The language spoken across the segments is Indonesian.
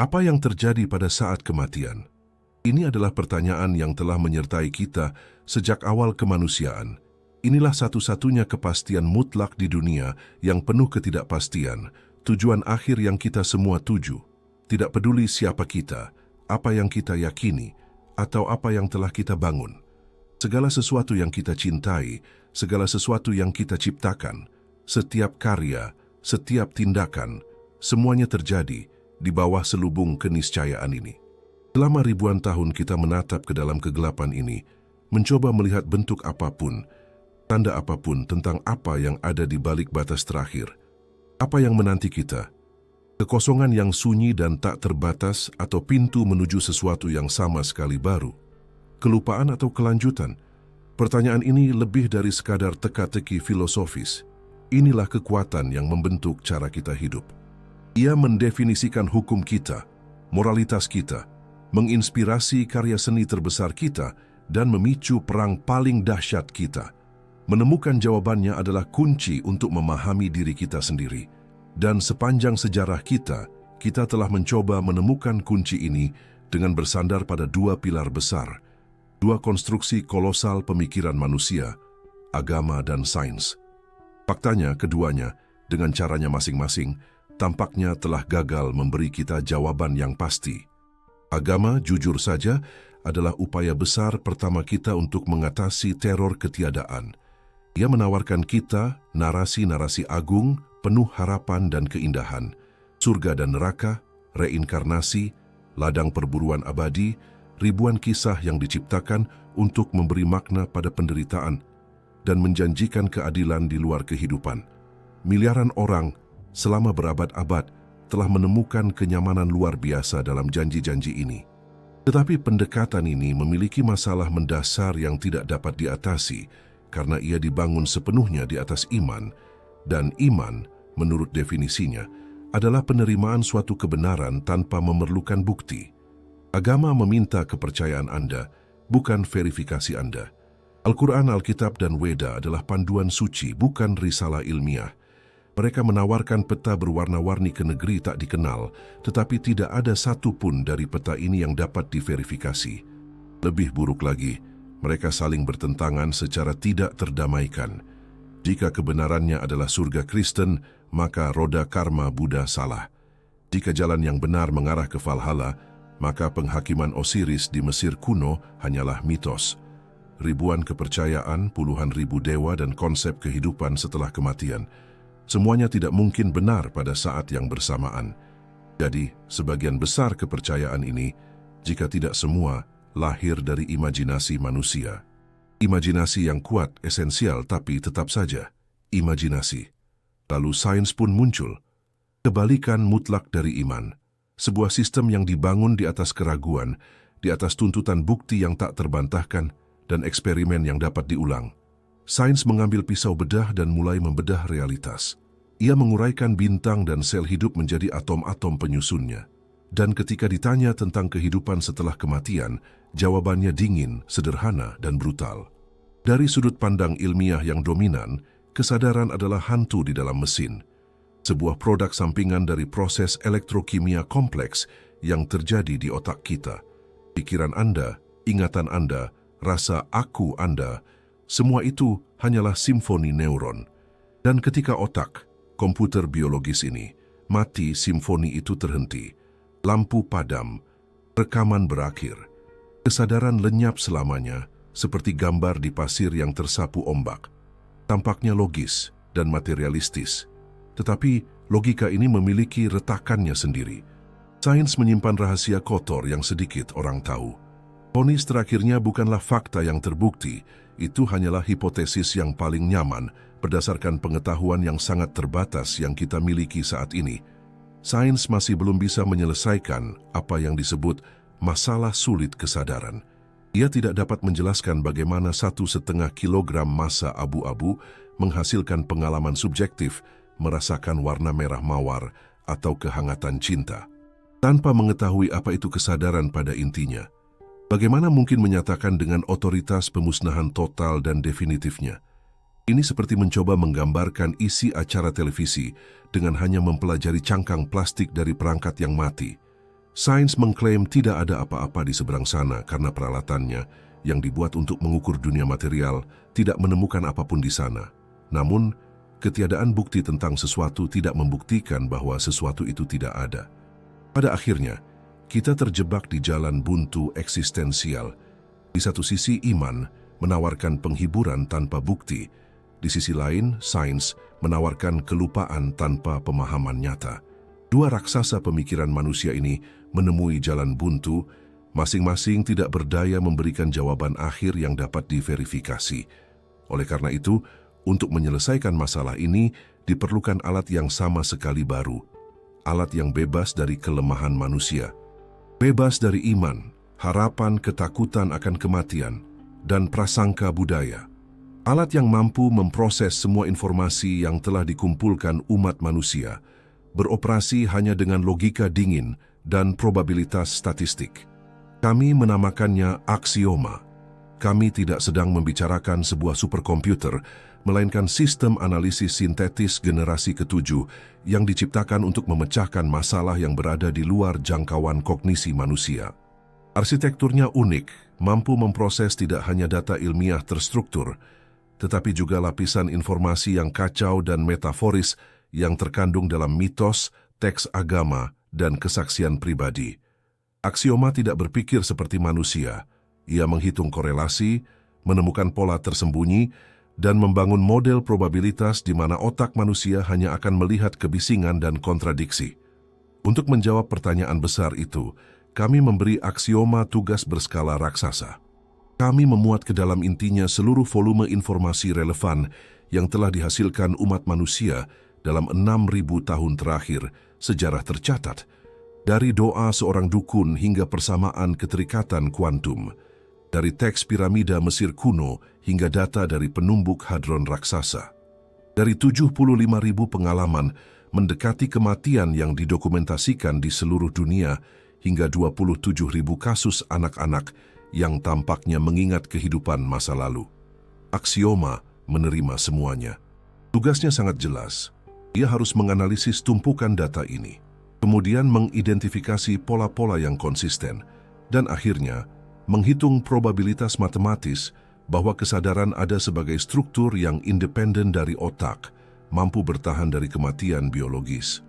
Apa yang terjadi pada saat kematian? Ini adalah pertanyaan yang telah menyertai kita sejak awal kemanusiaan. Inilah satu-satunya kepastian mutlak di dunia yang penuh ketidakpastian, tujuan akhir yang kita semua tuju. Tidak peduli siapa kita, apa yang kita yakini, atau apa yang telah kita bangun. Segala sesuatu yang kita cintai, segala sesuatu yang kita ciptakan, setiap karya, setiap tindakan, semuanya terjadi di bawah selubung keniscayaan ini. Selama ribuan tahun kita menatap ke dalam kegelapan ini, mencoba melihat bentuk apapun, tanda apapun tentang apa yang ada di balik batas terakhir. Apa yang menanti kita? Kekosongan yang sunyi dan tak terbatas atau pintu menuju sesuatu yang sama sekali baru? Kelupaan atau kelanjutan? Pertanyaan ini lebih dari sekadar teka-teki filosofis. Inilah kekuatan yang membentuk cara kita hidup. Ia mendefinisikan hukum kita, moralitas kita, menginspirasi karya seni terbesar kita, dan memicu perang paling dahsyat kita. Menemukan jawabannya adalah kunci untuk memahami diri kita sendiri. Dan sepanjang sejarah kita telah mencoba menemukan kunci ini dengan bersandar pada dua pilar besar, dua konstruksi kolosal pemikiran manusia, agama dan sains. Faktanya, keduanya, dengan caranya masing-masing, tampaknya telah gagal memberi kita jawaban yang pasti. Agama, jujur saja, adalah upaya besar pertama kita untuk mengatasi teror ketiadaan. Ia menawarkan kita narasi-narasi agung, penuh harapan dan keindahan, surga dan neraka, reinkarnasi, ladang perburuan abadi, ribuan kisah yang diciptakan untuk memberi makna pada penderitaan dan menjanjikan keadilan di luar kehidupan. Miliaran orang selama berabad-abad telah menemukan kenyamanan luar biasa dalam janji-janji ini. Tetapi pendekatan ini memiliki masalah mendasar yang tidak dapat diatasi karena ia dibangun sepenuhnya di atas iman, dan iman, menurut definisinya, adalah penerimaan suatu kebenaran tanpa memerlukan bukti. Agama meminta kepercayaan Anda, bukan verifikasi Anda. Al-Quran, Alkitab, dan Weda adalah panduan suci, bukan risalah ilmiah. Mereka menawarkan peta berwarna-warni ke negeri tak dikenal, tetapi tidak ada satu pun dari peta ini yang dapat diverifikasi. Lebih buruk lagi, mereka saling bertentangan secara tidak terdamaikan. Jika kebenarannya adalah surga Kristen, maka roda karma Buddha salah. Jika jalan yang benar mengarah ke Valhalla, maka penghakiman Osiris di Mesir kuno hanyalah mitos. Ribuan kepercayaan, puluhan ribu dewa, dan konsep kehidupan setelah kematian. Semuanya tidak mungkin benar pada saat yang bersamaan. Jadi, sebagian besar kepercayaan ini, jika tidak semua, lahir dari imajinasi manusia. Imajinasi yang kuat, esensial, tapi tetap saja imajinasi. Lalu sains pun muncul. Kebalikan mutlak dari iman. Sebuah sistem yang dibangun di atas keraguan, di atas tuntutan bukti yang tak terbantahkan, dan eksperimen yang dapat diulang. Sains mengambil pisau bedah dan mulai membedah realitas. Ia menguraikan bintang dan sel hidup menjadi atom-atom penyusunnya. Dan ketika ditanya tentang kehidupan setelah kematian, jawabannya dingin, sederhana, dan brutal. Dari sudut pandang ilmiah yang dominan, kesadaran adalah hantu di dalam mesin. Sebuah produk sampingan dari proses elektrokimia kompleks yang terjadi di otak kita. Pikiran Anda, ingatan Anda, rasa aku Anda, semua itu hanyalah simfoni neuron. Dan ketika otak, komputer biologis ini, mati, simfoni itu terhenti. Lampu padam, rekaman berakhir. Kesadaran lenyap selamanya, seperti gambar di pasir yang tersapu ombak. Tampaknya logis dan materialistis. Tetapi logika ini memiliki retakannya sendiri. Sains menyimpan rahasia kotor yang sedikit orang tahu. Vonis terakhirnya bukanlah fakta yang terbukti, itu hanyalah hipotesis yang paling nyaman berdasarkan pengetahuan yang sangat terbatas yang kita miliki saat ini. Sains masih belum bisa menyelesaikan apa yang disebut masalah sulit kesadaran. Ia tidak dapat menjelaskan bagaimana 1,5 kilogram massa abu-abu menghasilkan pengalaman subjektif, merasakan warna merah mawar atau kehangatan cinta. Tanpa mengetahui apa itu kesadaran pada intinya, bagaimana mungkin menyatakan dengan otoritas pemusnahan total dan definitifnya? Ini seperti mencoba menggambarkan isi acara televisi dengan hanya mempelajari cangkang plastik dari perangkat yang mati. Sains mengklaim tidak ada apa-apa di seberang sana karena peralatannya yang dibuat untuk mengukur dunia material tidak menemukan apapun di sana. Namun, ketiadaan bukti tentang sesuatu tidak membuktikan bahwa sesuatu itu tidak ada. Pada akhirnya, kita terjebak di jalan buntu eksistensial. Di satu sisi, iman menawarkan penghiburan tanpa bukti. Di sisi lain, sains menawarkan kelupaan tanpa pemahaman nyata. Dua raksasa pemikiran manusia ini menemui jalan buntu, masing-masing tidak berdaya memberikan jawaban akhir yang dapat diverifikasi. Oleh karena itu, untuk menyelesaikan masalah ini, diperlukan alat yang sama sekali baru. Alat yang bebas dari kelemahan manusia. Bebas dari iman, harapan, ketakutan akan kematian, dan prasangka budaya. Alat yang mampu memproses semua informasi yang telah dikumpulkan umat manusia, beroperasi hanya dengan logika dingin dan probabilitas statistik. Kami menamakannya aksioma. Kami tidak sedang membicarakan sebuah superkomputer, melainkan sistem analisis sintetis generasi ke-7 yang diciptakan untuk memecahkan masalah yang berada di luar jangkauan kognisi manusia. Arsitekturnya unik, mampu memproses tidak hanya data ilmiah terstruktur, tetapi juga lapisan informasi yang kacau dan metaforis yang terkandung dalam mitos, teks agama, dan kesaksian pribadi. Aksioma tidak berpikir seperti manusia. Ia menghitung korelasi, menemukan pola tersembunyi, dan membangun model probabilitas di mana otak manusia hanya akan melihat kebisingan dan kontradiksi. Untuk menjawab pertanyaan besar itu, kami memberi aksioma tugas berskala raksasa. Kami memuat ke dalam intinya seluruh volume informasi relevan yang telah dihasilkan umat manusia dalam 6.000 tahun terakhir, sejarah tercatat, dari doa seorang dukun hingga persamaan keterikatan kuantum, dari teks piramida Mesir kuno hingga data dari penumbuk hadron raksasa, dari 75.000 pengalaman mendekati kematian yang didokumentasikan di seluruh dunia hingga 27.000 kasus anak-anak yang tampaknya mengingat kehidupan masa lalu. Aksioma menerima semuanya. Tugasnya sangat jelas. Ia harus menganalisis tumpukan data ini, kemudian mengidentifikasi pola-pola yang konsisten, dan akhirnya menghitung probabilitas matematis bahwa kesadaran ada sebagai struktur yang independen dari otak, mampu bertahan dari kematian biologis.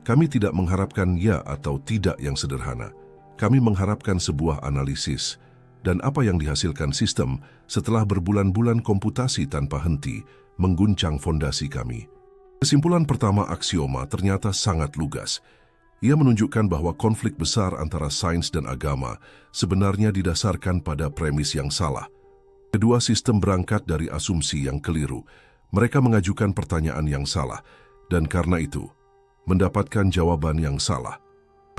Kami tidak mengharapkan ya atau tidak yang sederhana. Kami mengharapkan sebuah analisis, dan apa yang dihasilkan sistem setelah berbulan-bulan komputasi tanpa henti mengguncang fondasi kami. Kesimpulan pertama aksioma ternyata sangat lugas. Ia menunjukkan bahwa konflik besar antara sains dan agama sebenarnya didasarkan pada premis yang salah. Kedua sistem berangkat dari asumsi yang keliru. Mereka mengajukan pertanyaan yang salah, dan karena itu, mendapatkan jawaban yang salah.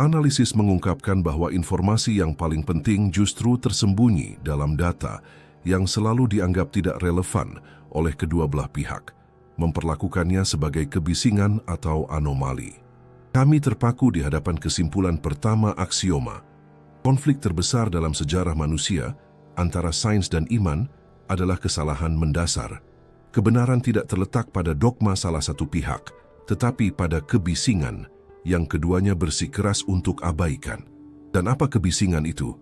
Analisis mengungkapkan bahwa informasi yang paling penting justru tersembunyi dalam data yang selalu dianggap tidak relevan oleh kedua belah pihak, memperlakukannya sebagai kebisingan atau anomali. Kami terpaku di hadapan kesimpulan pertama aksioma. Konflik terbesar dalam sejarah manusia antara sains dan iman adalah kesalahan mendasar. Kebenaran tidak terletak pada dogma salah satu pihak, tetapi pada kebisingan yang keduanya bersikeras untuk abaikan. Dan apa kebisingan itu?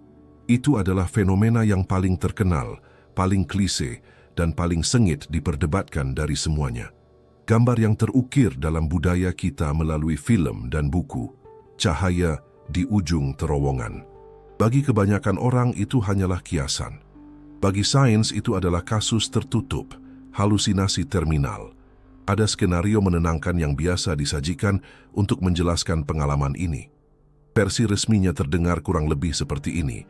Itu adalah fenomena yang paling terkenal, paling klise, dan paling sengit diperdebatkan dari semuanya. Gambar yang terukir dalam budaya kita melalui film dan buku, cahaya di ujung terowongan. Bagi kebanyakan orang itu hanyalah kiasan. Bagi sains itu adalah kasus tertutup, halusinasi terminal. Ada skenario menenangkan yang biasa disajikan untuk menjelaskan pengalaman ini. Versi resminya terdengar kurang lebih seperti ini.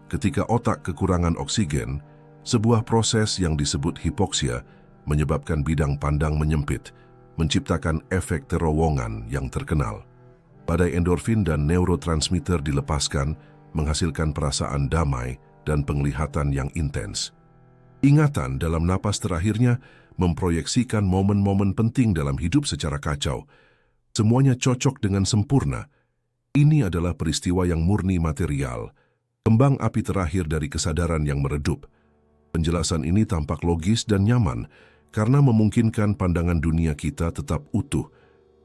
Ketika otak kekurangan oksigen, sebuah proses yang disebut hipoksia menyebabkan bidang pandang menyempit, menciptakan efek terowongan yang terkenal. Badai endorfin dan neurotransmitter dilepaskan, menghasilkan perasaan damai dan penglihatan yang intens. Ingatan dalam napas terakhirnya memproyeksikan momen-momen penting dalam hidup secara kacau. Semuanya cocok dengan sempurna. Ini adalah peristiwa yang murni material, kembang api terakhir dari kesadaran yang meredup. Penjelasan ini tampak logis dan nyaman karena memungkinkan pandangan dunia kita tetap utuh.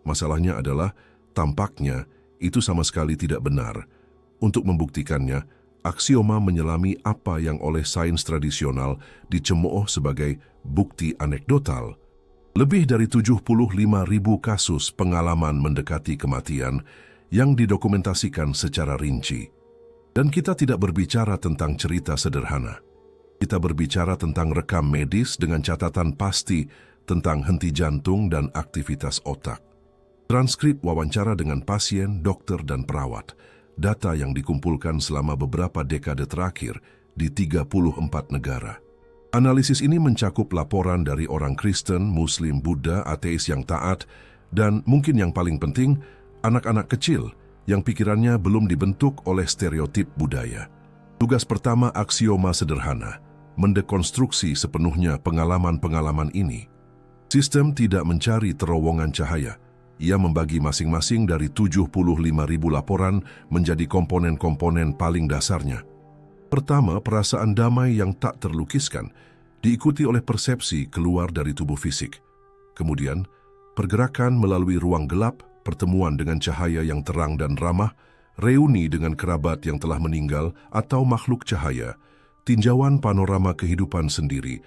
Masalahnya adalah tampaknya itu sama sekali tidak benar. Untuk membuktikannya, aksioma menyelami apa yang oleh sains tradisional dicemooh sebagai bukti anekdotal. Lebih dari 75.000 kasus pengalaman mendekati kematian yang didokumentasikan secara rinci. Dan kita tidak berbicara tentang cerita sederhana. Kita berbicara tentang rekam medis dengan catatan pasti tentang henti jantung dan aktivitas otak. Transkrip wawancara dengan pasien, dokter, dan perawat. Data yang dikumpulkan selama beberapa dekade terakhir di 34 negara. Analisis ini mencakup laporan dari orang Kristen, Muslim, Buddha, ateis yang taat, dan mungkin yang paling penting, anak-anak kecil yang pikirannya belum dibentuk oleh stereotip budaya. Tugas pertama aksioma sederhana, mendekonstruksi sepenuhnya pengalaman-pengalaman ini. Sistem tidak mencari terowongan cahaya. Ia membagi masing-masing dari 75.000 laporan menjadi komponen-komponen paling dasarnya. Pertama, perasaan damai yang tak terlukiskan, diikuti oleh persepsi keluar dari tubuh fisik. Kemudian, pergerakan melalui ruang gelap, pertemuan dengan cahaya yang terang dan ramah, reuni dengan kerabat yang telah meninggal atau makhluk cahaya, tinjauan panorama kehidupan sendiri,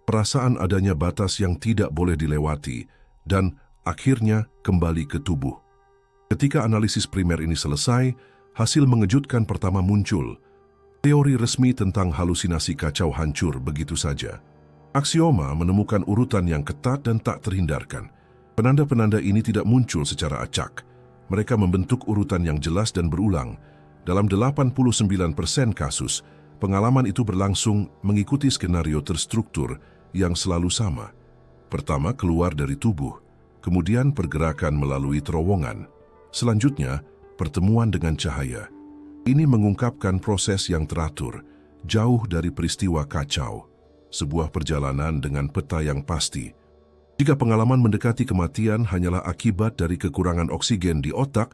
perasaan adanya batas yang tidak boleh dilewati, dan akhirnya kembali ke tubuh. Ketika analisis primer ini selesai, hasil mengejutkan pertama muncul. Teori resmi tentang halusinasi kacau hancur begitu saja. Aksioma menemukan urutan yang ketat dan tak terhindarkan. Penanda-penanda ini tidak muncul secara acak. Mereka membentuk urutan yang jelas dan berulang. Dalam 89% kasus, pengalaman itu berlangsung mengikuti skenario terstruktur yang selalu sama. Pertama, keluar dari tubuh. Kemudian pergerakan melalui terowongan. Selanjutnya, pertemuan dengan cahaya. Ini mengungkapkan proses yang teratur, jauh dari peristiwa kacau. Sebuah perjalanan dengan peta yang pasti. Jika pengalaman mendekati kematian hanyalah akibat dari kekurangan oksigen di otak,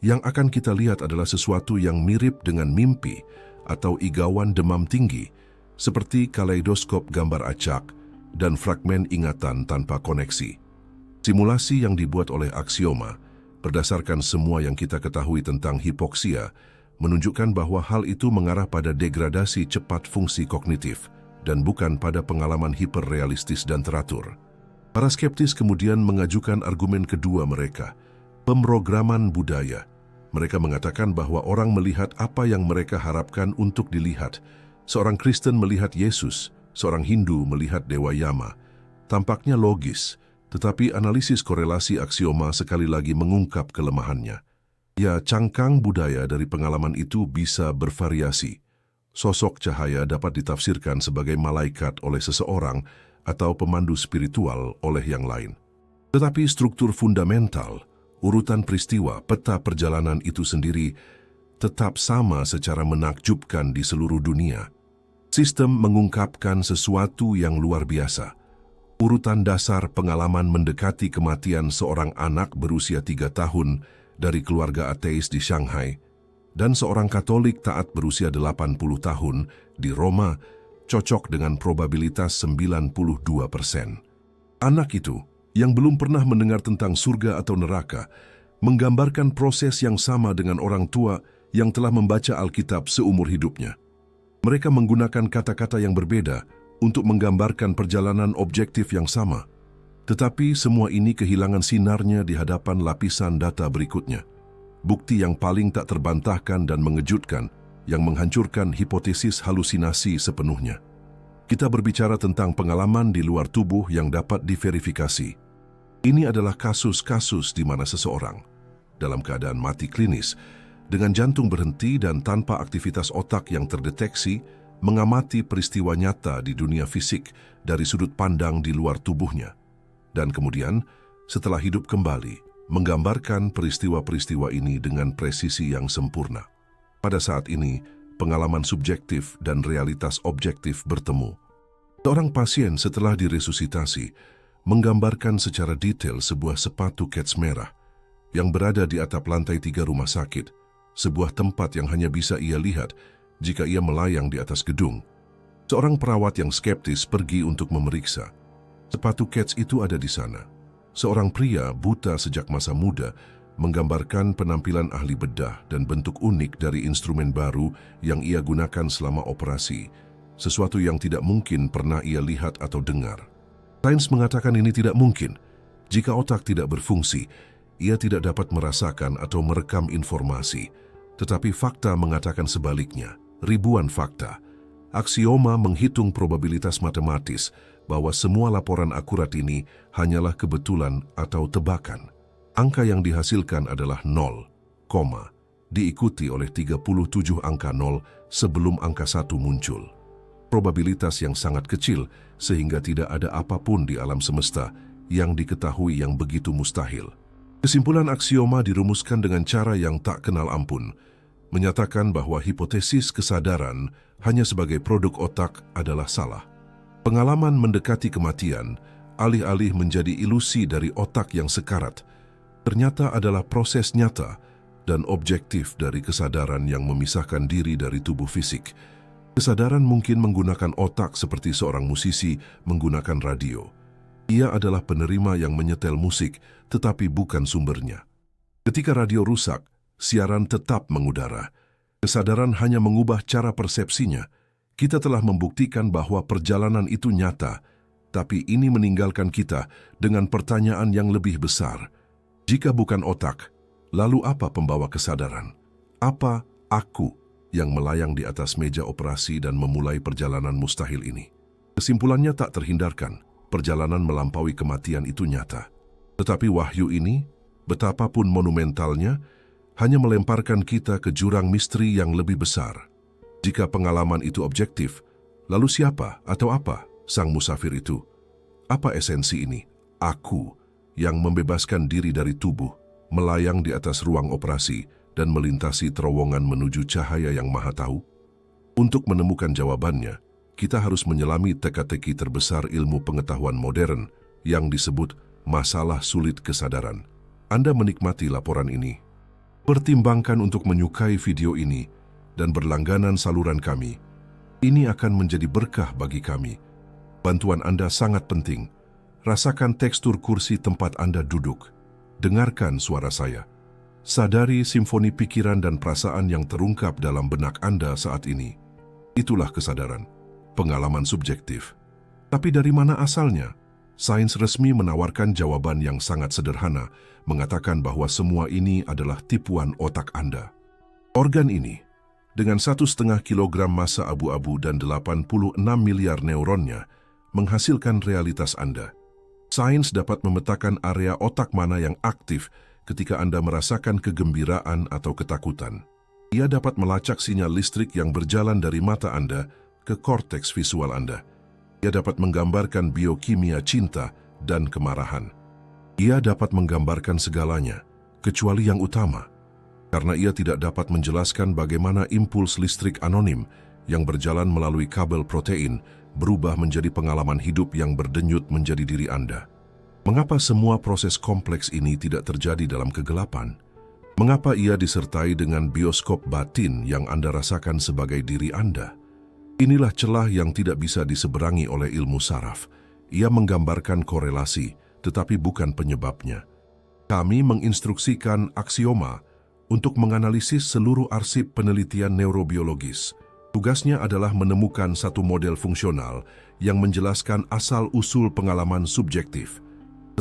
yang akan kita lihat adalah sesuatu yang mirip dengan mimpi atau igauan demam tinggi, seperti kaleidoskop gambar acak dan fragmen ingatan tanpa koneksi. Simulasi yang dibuat oleh aksioma, berdasarkan semua yang kita ketahui tentang hipoksia, menunjukkan bahwa hal itu mengarah pada degradasi cepat fungsi kognitif dan bukan pada pengalaman hiperrealistis dan teratur. Para skeptis kemudian mengajukan argumen kedua mereka, pemrograman budaya. Mereka mengatakan bahwa orang melihat apa yang mereka harapkan untuk dilihat. Seorang Kristen melihat Yesus, seorang Hindu melihat Dewa Yama. Tampaknya logis, tetapi analisis korelasi aksioma sekali lagi mengungkap kelemahannya. Ya, cangkang budaya dari pengalaman itu bisa bervariasi. Sosok cahaya dapat ditafsirkan sebagai malaikat oleh seseorang atau pemandu spiritual oleh yang lain. Tetapi struktur fundamental, urutan peristiwa, peta perjalanan itu sendiri tetap sama secara menakjubkan di seluruh dunia. Sistem mengungkapkan sesuatu yang luar biasa. Urutan dasar pengalaman mendekati kematian seorang anak berusia 3 tahun dari keluarga ateis di Shanghai, dan seorang Katolik taat berusia 80 tahun di Roma cocok dengan probabilitas 92%. Anak itu, yang belum pernah mendengar tentang surga atau neraka, menggambarkan proses yang sama dengan orang tua yang telah membaca Alkitab seumur hidupnya. Mereka menggunakan kata-kata yang berbeda untuk menggambarkan perjalanan objektif yang sama. Tetapi semua ini kehilangan sinarnya di hadapan lapisan data berikutnya. Bukti yang paling tak terbantahkan dan mengejutkan, yang menghancurkan hipotesis halusinasi sepenuhnya. Kita berbicara tentang pengalaman di luar tubuh yang dapat diverifikasi. Ini adalah kasus-kasus di mana seseorang, dalam keadaan mati klinis, dengan jantung berhenti dan tanpa aktivitas otak yang terdeteksi, mengamati peristiwa nyata di dunia fisik dari sudut pandang di luar tubuhnya. Dan kemudian, setelah hidup kembali, menggambarkan peristiwa-peristiwa ini dengan presisi yang sempurna. Pada saat ini, pengalaman subjektif dan realitas objektif bertemu. Seorang pasien setelah diresusitasi, menggambarkan secara detail sebuah sepatu kets merah yang berada di atap lantai 3 rumah sakit, sebuah tempat yang hanya bisa ia lihat jika ia melayang di atas gedung. Seorang perawat yang skeptis pergi untuk memeriksa. Sepatu kets itu ada di sana. Seorang pria buta sejak masa muda menggambarkan penampilan ahli bedah dan bentuk unik dari instrumen baru yang ia gunakan selama operasi, sesuatu yang tidak mungkin pernah ia lihat atau dengar. Sains mengatakan ini tidak mungkin. Jika otak tidak berfungsi, ia tidak dapat merasakan atau merekam informasi. Tetapi fakta mengatakan sebaliknya. Ribuan fakta. Aksioma menghitung probabilitas matematis bahwa semua laporan akurat ini hanyalah kebetulan atau tebakan. Angka yang dihasilkan adalah 0, diikuti oleh 37 angka 0 sebelum angka 1 muncul. Probabilitas yang sangat kecil sehingga tidak ada apapun di alam semesta yang diketahui yang begitu mustahil. Kesimpulan aksioma dirumuskan dengan cara yang tak kenal ampun, menyatakan bahwa hipotesis kesadaran hanya sebagai produk otak adalah salah. Pengalaman mendekati kematian, alih-alih menjadi ilusi dari otak yang sekarat, ternyata adalah proses nyata dan objektif dari kesadaran yang memisahkan diri dari tubuh fisik. Kesadaran mungkin menggunakan otak seperti seorang musisi menggunakan radio. Ia adalah penerima yang menyetel musik, tetapi bukan sumbernya. Ketika radio rusak, siaran tetap mengudara. Kesadaran hanya mengubah cara persepsinya. Kita telah membuktikan bahwa perjalanan itu nyata, tapi ini meninggalkan kita dengan pertanyaan yang lebih besar. Jika bukan otak, lalu apa pembawa kesadaran? Apa aku yang melayang di atas meja operasi dan memulai perjalanan mustahil ini? Kesimpulannya tak terhindarkan, perjalanan melampaui kematian itu nyata. Tetapi wahyu ini, betapapun monumentalnya, hanya melemparkan kita ke jurang misteri yang lebih besar. Jika pengalaman itu objektif, lalu siapa atau apa sang musafir itu? Apa esensi ini? Aku yang membebaskan diri dari tubuh, melayang di atas ruang operasi dan melintasi terowongan menuju cahaya yang maha tahu? Untuk menemukan jawabannya, kita harus menyelami teka-teki terbesar ilmu pengetahuan modern yang disebut masalah sulit kesadaran. Anda menikmati laporan ini. Pertimbangkan untuk menyukai video ini dan berlangganan saluran kami. Ini akan menjadi berkah bagi kami. Bantuan Anda sangat penting. Rasakan tekstur kursi tempat Anda duduk. Dengarkan suara saya. Sadari simfoni pikiran dan perasaan yang terungkap dalam benak Anda saat ini. Itulah kesadaran, pengalaman subjektif. Tapi dari mana asalnya? Sains resmi menawarkan jawaban yang sangat sederhana, mengatakan bahwa semua ini adalah tipuan otak Anda. Organ ini, dengan 1,5 kilogram massa abu-abu dan 86 miliar neuronnya, menghasilkan realitas Anda. Sains dapat memetakan area otak mana yang aktif ketika Anda merasakan kegembiraan atau ketakutan. Ia dapat melacak sinyal listrik yang berjalan dari mata Anda ke korteks visual Anda. Ia dapat menggambarkan biokimia cinta dan kemarahan. Ia dapat menggambarkan segalanya, kecuali yang utama, karena ia tidak dapat menjelaskan bagaimana impuls listrik anonim yang berjalan melalui kabel protein berubah menjadi pengalaman hidup yang berdenyut menjadi diri Anda. Mengapa semua proses kompleks ini tidak terjadi dalam kegelapan? Mengapa ia disertai dengan bioskop batin yang Anda rasakan sebagai diri Anda? Inilah celah yang tidak bisa diseberangi oleh ilmu saraf. Ia menggambarkan korelasi, tetapi bukan penyebabnya. Kami menginstruksikan aksioma untuk menganalisis seluruh arsip penelitian neurobiologis. Tugasnya adalah menemukan satu model fungsional yang menjelaskan asal-usul pengalaman subjektif.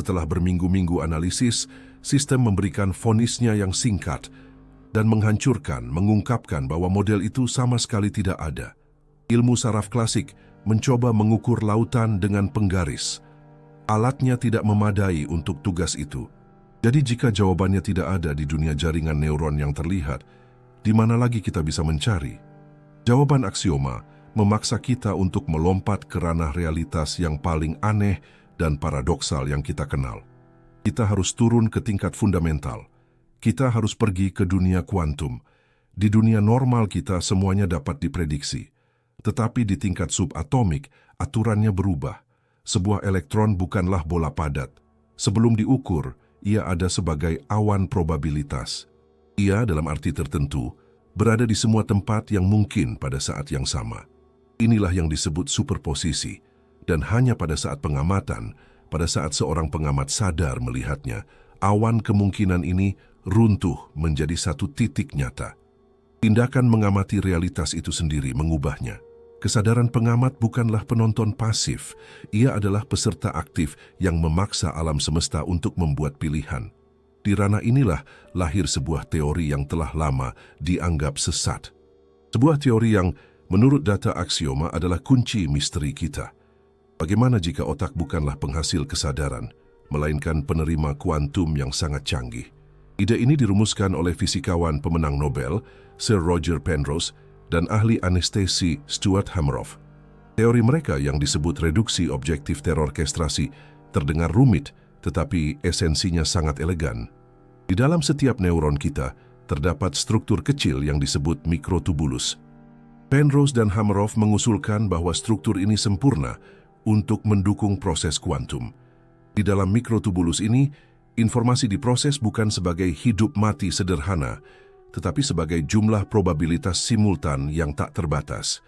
Setelah berminggu-minggu analisis, sistem memberikan vonisnya yang singkat dan mengungkapkan bahwa model itu sama sekali tidak ada. Ilmu saraf klasik mencoba mengukur lautan dengan penggaris. Alatnya tidak memadai untuk tugas itu. Jadi jika jawabannya tidak ada di dunia jaringan neuron yang terlihat, di mana lagi kita bisa mencari? Jawaban aksioma memaksa kita untuk melompat ke ranah realitas yang paling aneh dan paradoksal yang kita kenal. Kita harus turun ke tingkat fundamental. Kita harus pergi ke dunia kuantum. Di dunia normal kita semuanya dapat diprediksi. Tetapi di tingkat subatomik, aturannya berubah. Sebuah elektron bukanlah bola padat. Sebelum diukur, ia ada sebagai awan probabilitas. Ia, dalam arti tertentu, berada di semua tempat yang mungkin pada saat yang sama. Inilah yang disebut superposisi. Dan hanya pada saat pengamatan, pada saat seorang pengamat sadar melihatnya, awan kemungkinan ini runtuh menjadi satu titik nyata. Tindakan mengamati realitas itu sendiri mengubahnya. Kesadaran pengamat bukanlah penonton pasif, ia adalah peserta aktif yang memaksa alam semesta untuk membuat pilihan. Di ranah inilah lahir sebuah teori yang telah lama dianggap sesat. Sebuah teori yang, menurut data aksioma, adalah kunci misteri kita. Bagaimana jika otak bukanlah penghasil kesadaran, melainkan penerima kuantum yang sangat canggih? Ide ini dirumuskan oleh fisikawan pemenang Nobel, Sir Roger Penrose, dan ahli anestesi Stuart Hameroff. Teori mereka yang disebut reduksi objektif terorkestrasi terdengar rumit, tetapi esensinya sangat elegan. Di dalam setiap neuron kita, terdapat struktur kecil yang disebut mikrotubulus. Penrose dan Hameroff mengusulkan bahwa struktur ini sempurna untuk mendukung proses kuantum. Di dalam mikrotubulus ini, informasi diproses bukan sebagai hidup-mati sederhana, tetapi sebagai jumlah probabilitas simultan yang tak terbatas.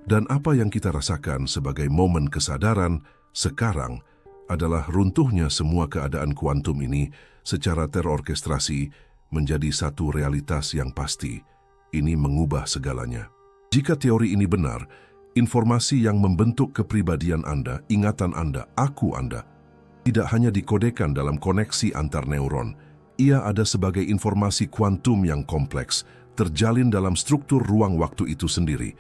Dan apa yang kita rasakan sebagai momen kesadaran sekarang adalah runtuhnya semua keadaan kuantum ini secara terorkestrasi menjadi satu realitas yang pasti. Ini mengubah segalanya. Jika teori ini benar, informasi yang membentuk kepribadian Anda, ingatan Anda, aku Anda, tidak hanya dikodekan dalam koneksi antar neuron, ia ada sebagai informasi kuantum yang kompleks, terjalin dalam struktur ruang waktu itu sendiri.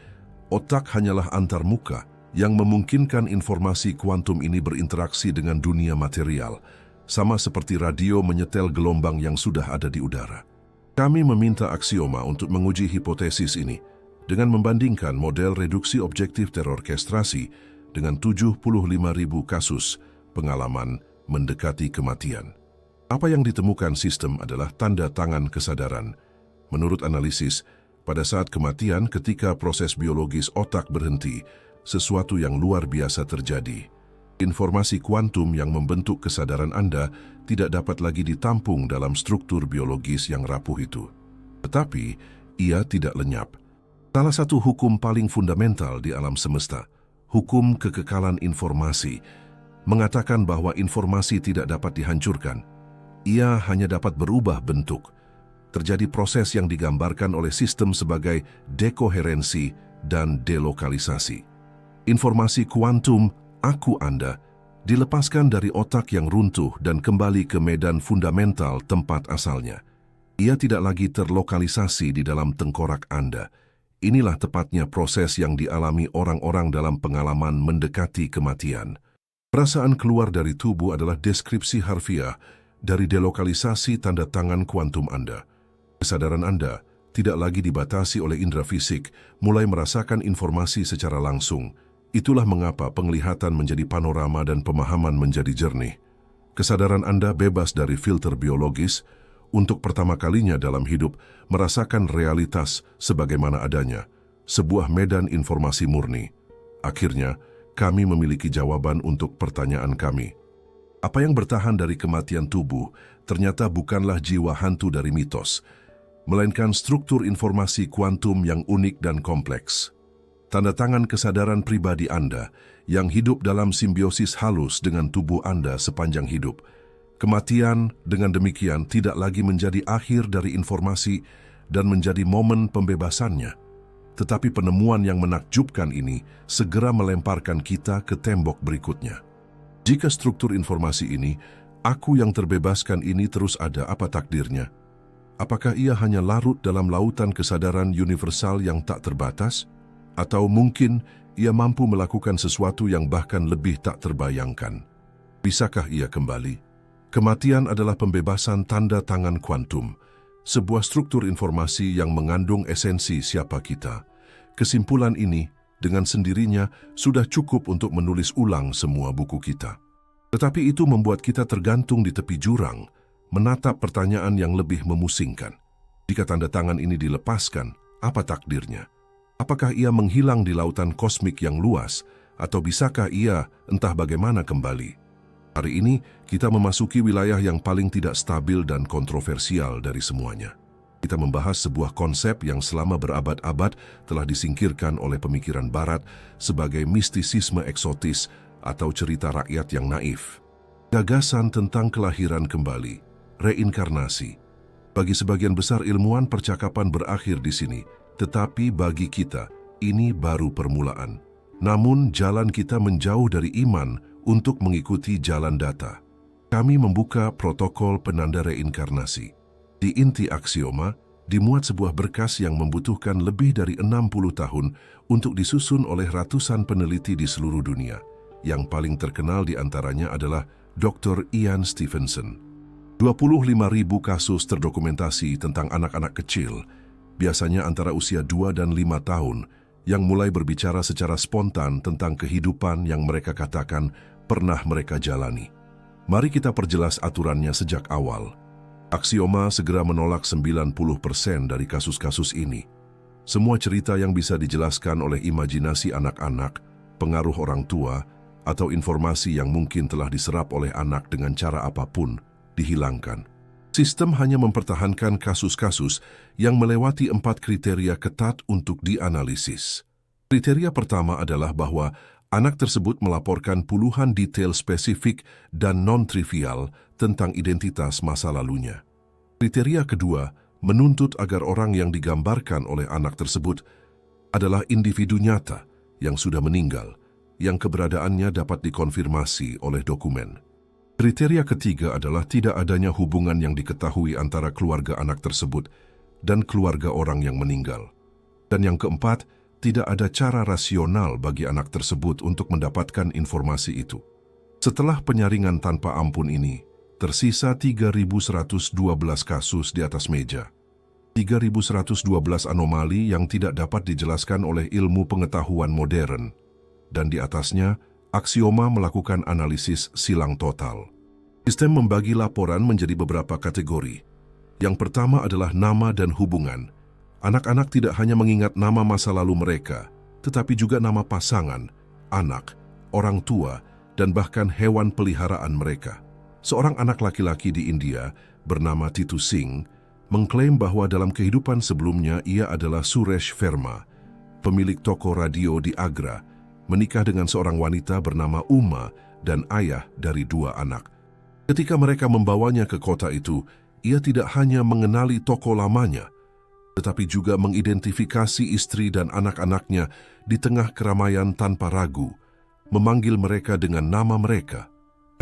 Otak hanyalah antarmuka yang memungkinkan informasi kuantum ini berinteraksi dengan dunia material, sama seperti radio menyetel gelombang yang sudah ada di udara. Kami meminta aksioma untuk menguji hipotesis ini dengan membandingkan model reduksi objektif terorkestrasi dengan 75.000 kasus pengalaman mendekati kematian. Apa yang ditemukan sistem adalah tanda tangan kesadaran. Menurut analisis, pada saat kematian ketika proses biologis otak berhenti, sesuatu yang luar biasa terjadi. Informasi kuantum yang membentuk kesadaran Anda tidak dapat lagi ditampung dalam struktur biologis yang rapuh itu. Tetapi, ia tidak lenyap. Salah satu hukum paling fundamental di alam semesta, hukum kekekalan informasi, mengatakan bahwa informasi tidak dapat dihancurkan. Ia hanya dapat berubah bentuk. Terjadi proses yang digambarkan oleh sistem sebagai dekoherensi dan delokalisasi. Informasi kuantum, aku Anda, dilepaskan dari otak yang runtuh dan kembali ke medan fundamental tempat asalnya. Ia tidak lagi terlokalisasi di dalam tengkorak Anda. Inilah tepatnya proses yang dialami orang-orang dalam pengalaman mendekati kematian. Perasaan keluar dari tubuh adalah deskripsi harfiah dari delokalisasi tanda tangan kuantum Anda. Kesadaran Anda tidak lagi dibatasi oleh indera fisik, mulai merasakan informasi secara langsung. Itulah mengapa penglihatan menjadi panorama dan pemahaman menjadi jernih. Kesadaran Anda bebas dari filter biologis, untuk pertama kalinya dalam hidup merasakan realitas sebagaimana adanya, sebuah medan informasi murni. Akhirnya, kami memiliki jawaban untuk pertanyaan kami. Apa yang bertahan dari kematian tubuh ternyata bukanlah jiwa hantu dari mitos, melainkan struktur informasi kuantum yang unik dan kompleks. Tanda tangan kesadaran pribadi Anda yang hidup dalam simbiosis halus dengan tubuh Anda sepanjang hidup. Kematian dengan demikian tidak lagi menjadi akhir dari informasi dan menjadi momen pembebasannya. Tetapi penemuan yang menakjubkan ini segera melemparkan kita ke tembok berikutnya. Jika struktur informasi ini, aku yang terbebaskan ini terus ada, apa takdirnya? Apakah ia hanya larut dalam lautan kesadaran universal yang tak terbatas? Atau mungkin ia mampu melakukan sesuatu yang bahkan lebih tak terbayangkan? Bisakah ia kembali? Kematian adalah pembebasan tanda tangan kuantum, sebuah struktur informasi yang mengandung esensi siapa kita. Kesimpulan ini dengan sendirinya sudah cukup untuk menulis ulang semua buku kita. Tetapi itu membuat kita tergantung di tepi jurang, menatap pertanyaan yang lebih memusingkan. Jika tanda tangan ini dilepaskan, apa takdirnya? Apakah ia menghilang di lautan kosmik yang luas, atau bisakah ia entah bagaimana kembali? Hari ini, kita memasuki wilayah yang paling tidak stabil dan kontroversial dari semuanya. Kita membahas sebuah konsep yang selama berabad-abad telah disingkirkan oleh pemikiran Barat sebagai mistisisme eksotis atau cerita rakyat yang naif. Gagasan tentang kelahiran kembali, reinkarnasi. Bagi sebagian besar ilmuwan percakapan berakhir di sini, tetapi bagi kita, ini baru permulaan. Namun jalan kita menjauh dari iman untuk mengikuti jalan data. Kami membuka protokol penanda reinkarnasi. Di inti aksioma, dimuat sebuah berkas yang membutuhkan lebih dari 60 tahun untuk disusun oleh ratusan peneliti di seluruh dunia. Yang paling terkenal di antaranya adalah Dr. Ian Stevenson. 25.000 kasus terdokumentasi tentang anak-anak kecil, biasanya antara usia 2 dan 5 tahun, yang mulai berbicara secara spontan tentang kehidupan yang mereka katakan pernah mereka jalani. Mari kita perjelas aturannya sejak awal. Aksioma segera menolak 90% dari kasus-kasus ini. Semua cerita yang bisa dijelaskan oleh imajinasi anak-anak, pengaruh orang tua, atau informasi yang mungkin telah diserap oleh anak dengan cara apapun, dihilangkan. Sistem hanya mempertahankan kasus-kasus yang melewati 4 kriteria ketat untuk dianalisis. Kriteria pertama adalah bahwa anak tersebut melaporkan puluhan detail spesifik dan non-trivial tentang identitas masa lalunya. Kriteria kedua menuntut agar orang yang digambarkan oleh anak tersebut adalah individu nyata yang sudah meninggal, yang keberadaannya dapat dikonfirmasi oleh dokumen. Kriteria ketiga adalah tidak adanya hubungan yang diketahui antara keluarga anak tersebut dan keluarga orang yang meninggal. Dan yang keempat, tidak ada cara rasional bagi anak tersebut untuk mendapatkan informasi itu. Setelah penyaringan tanpa ampun ini, tersisa 3.112 kasus di atas meja. 3.112 anomali yang tidak dapat dijelaskan oleh ilmu pengetahuan modern. Dan di atasnya, aksioma melakukan analisis silang total. Sistem membagi laporan menjadi beberapa kategori. Yang pertama adalah nama dan hubungan. Anak-anak tidak hanya mengingat nama masa lalu mereka, tetapi juga nama pasangan, anak, orang tua, dan bahkan hewan peliharaan mereka. Seorang anak laki-laki di India bernama Titu Singh mengklaim bahwa dalam kehidupan sebelumnya ia adalah Suresh Verma, pemilik toko radio di Agra, menikah dengan seorang wanita bernama Uma dan ayah dari 2 anak. Ketika mereka membawanya ke kota itu, ia tidak hanya mengenali toko lamanya, tetapi juga mengidentifikasi istri dan anak-anaknya di tengah keramaian tanpa ragu, memanggil mereka dengan nama mereka.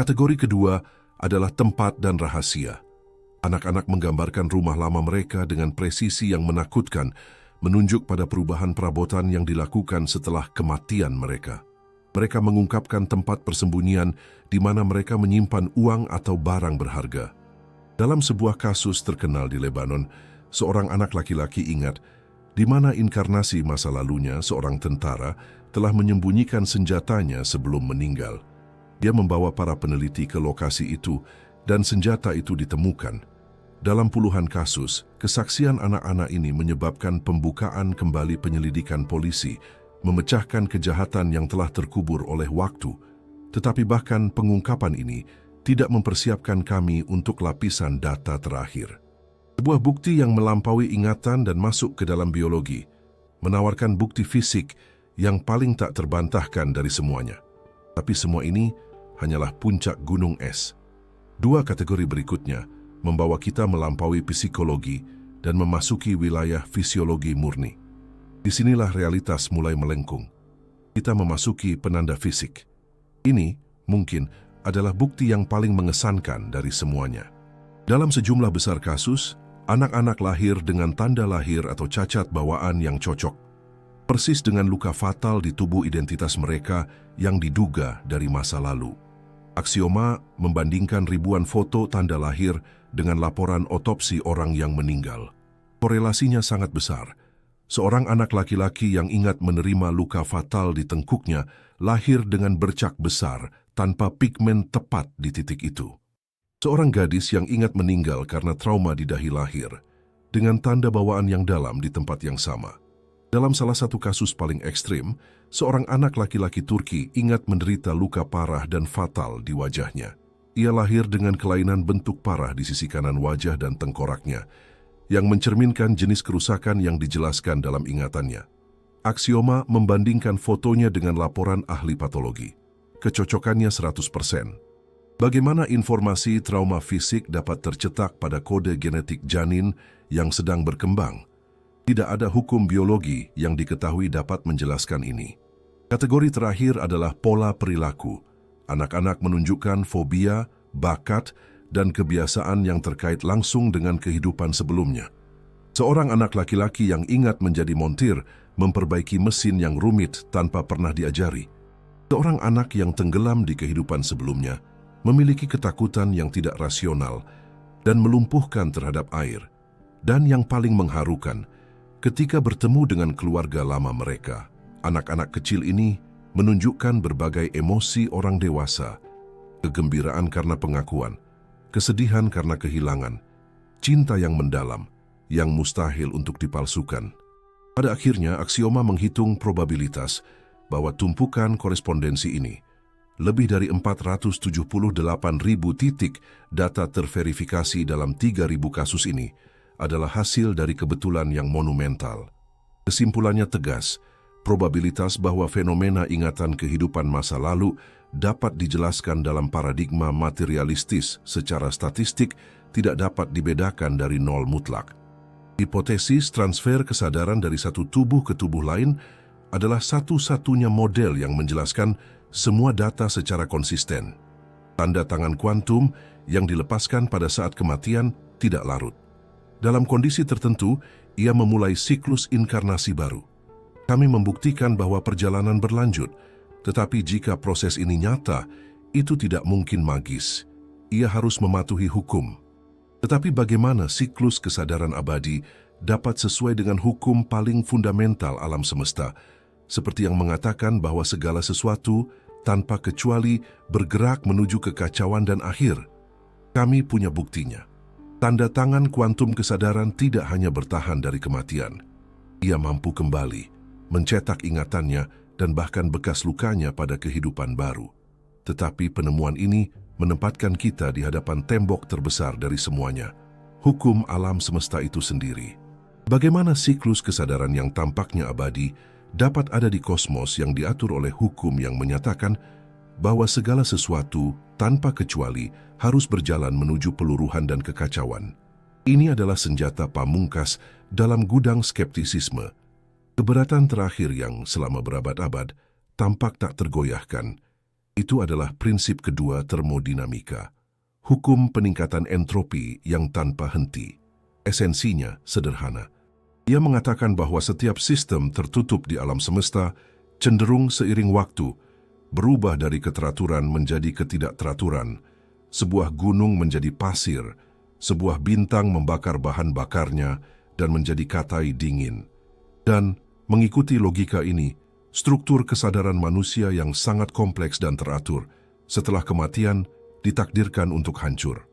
Kategori kedua adalah tempat dan rahasia. Anak-anak menggambarkan rumah lama mereka dengan presisi yang menakutkan, menunjuk pada perubahan perabotan yang dilakukan setelah kematian mereka. Mereka mengungkapkan tempat persembunyian di mana mereka menyimpan uang atau barang berharga. Dalam sebuah kasus terkenal di Lebanon, seorang anak laki-laki ingat di mana inkarnasi masa lalunya seorang tentara telah menyembunyikan senjatanya sebelum meninggal. Dia membawa para peneliti ke lokasi itu dan senjata itu ditemukan. Dalam puluhan kasus, kesaksian anak-anak ini menyebabkan pembukaan kembali penyelidikan polisi, memecahkan kejahatan yang telah terkubur oleh waktu. Tetapi bahkan pengungkapan ini tidak mempersiapkan kami untuk lapisan data terakhir. Sebuah bukti yang melampaui ingatan dan masuk ke dalam biologi, menawarkan bukti fisik yang paling tak terbantahkan dari semuanya. Tapi semua ini hanyalah puncak gunung es. 2 kategori berikutnya membawa kita melampaui psikologi dan memasuki wilayah fisiologi murni. Disinilah realitas mulai melengkung. Kita memasuki penanda fisik. Ini mungkin adalah bukti yang paling mengesankan dari semuanya. Dalam sejumlah besar kasus, anak-anak lahir dengan tanda lahir atau cacat bawaan yang cocok, persis dengan luka fatal di tubuh identitas mereka yang diduga dari masa lalu. Aksioma membandingkan ribuan foto tanda lahir dengan laporan otopsi orang yang meninggal. Korelasinya sangat besar. Seorang anak laki-laki yang ingat menerima luka fatal di tengkuknya lahir dengan bercak besar tanpa pigmen tepat di titik itu. Seorang gadis yang ingat meninggal karena trauma di dahi lahir dengan tanda bawaan yang dalam di tempat yang sama. Dalam salah satu kasus paling ekstrim, seorang anak laki-laki Turki ingat menderita luka parah dan fatal di wajahnya. Ia lahir dengan kelainan bentuk parah di sisi kanan wajah dan tengkoraknya, yang mencerminkan jenis kerusakan yang dijelaskan dalam ingatannya. Aksioma membandingkan fotonya dengan laporan ahli patologi. Kecocokannya 100%. Bagaimana informasi trauma fisik dapat tercetak pada kode genetik janin yang sedang berkembang? Tidak ada hukum biologi yang diketahui dapat menjelaskan ini. Kategori terakhir adalah pola perilaku. Anak-anak menunjukkan fobia, bakat, dan kebiasaan yang terkait langsung dengan kehidupan sebelumnya. Seorang anak laki-laki yang ingat menjadi montir memperbaiki mesin yang rumit tanpa pernah diajari. Seorang anak yang tenggelam di kehidupan sebelumnya memiliki ketakutan yang tidak rasional dan melumpuhkan terhadap air. Dan yang paling mengharukan, ketika bertemu dengan keluarga lama mereka, anak-anak kecil ini menunjukkan berbagai emosi orang dewasa, kegembiraan karena pengakuan, kesedihan karena kehilangan, cinta yang mendalam, yang mustahil untuk dipalsukan. Pada akhirnya, aksioma menghitung probabilitas bahwa tumpukan korespondensi ini, lebih dari 478.000 titik data terverifikasi dalam 3.000 kasus ini, adalah hasil dari kebetulan yang monumental. Kesimpulannya tegas, probabilitas bahwa fenomena ingatan kehidupan masa lalu dapat dijelaskan dalam paradigma materialistis secara statistik tidak dapat dibedakan dari nol mutlak. Hipotesis transfer kesadaran dari satu tubuh ke tubuh lain adalah satu-satunya model yang menjelaskan semua data secara konsisten. Tanda tangan kuantum yang dilepaskan pada saat kematian tidak larut. Dalam kondisi tertentu, ia memulai siklus inkarnasi baru. Kami membuktikan bahwa perjalanan berlanjut, tetapi jika proses ini nyata, itu tidak mungkin magis. Ia harus mematuhi hukum. Tetapi bagaimana siklus kesadaran abadi dapat sesuai dengan hukum paling fundamental alam semesta, seperti yang mengatakan bahwa segala sesuatu tanpa kecuali bergerak menuju kekacauan dan akhir? Kami punya buktinya. Tanda tangan kuantum kesadaran tidak hanya bertahan dari kematian. Ia mampu kembali, mencetak ingatannya dan bahkan bekas lukanya pada kehidupan baru. Tetapi penemuan ini menempatkan kita di hadapan tembok terbesar dari semuanya, hukum alam semesta itu sendiri. Bagaimana siklus kesadaran yang tampaknya abadi dapat ada di kosmos yang diatur oleh hukum yang menyatakan bahwa segala sesuatu tanpa kecuali harus berjalan menuju peluruhan dan kekacauan. Ini adalah senjata pamungkas dalam gudang skeptisisme. Keberatan terakhir yang selama berabad-abad tampak tak tergoyahkan. Itu adalah prinsip kedua termodinamika, hukum peningkatan entropi yang tanpa henti. Esensinya sederhana. Ia mengatakan bahwa setiap sistem tertutup di alam semesta cenderung seiring waktu berubah dari keteraturan menjadi ketidakteraturan. Sebuah gunung menjadi pasir, sebuah bintang membakar bahan bakarnya dan menjadi katai dingin. Dan mengikuti logika ini, struktur kesadaran manusia yang sangat kompleks dan teratur setelah kematian ditakdirkan untuk hancur.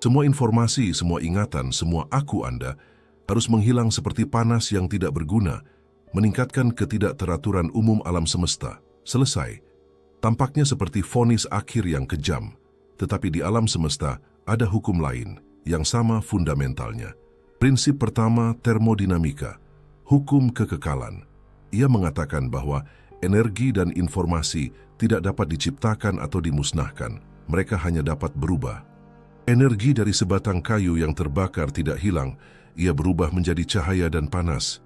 Semua informasi, semua ingatan, semua aku Anda harus menghilang seperti panas yang tidak berguna, meningkatkan ketidakteraturan umum alam semesta. Selesai. Tampaknya seperti vonis akhir yang kejam, tetapi di alam semesta ada hukum lain yang sama fundamentalnya. Prinsip pertama termodinamika, hukum kekekalan. Ia mengatakan bahwa energi dan informasi tidak dapat diciptakan atau dimusnahkan, mereka hanya dapat berubah. Energi dari sebatang kayu yang terbakar tidak hilang, ia berubah menjadi cahaya dan panas.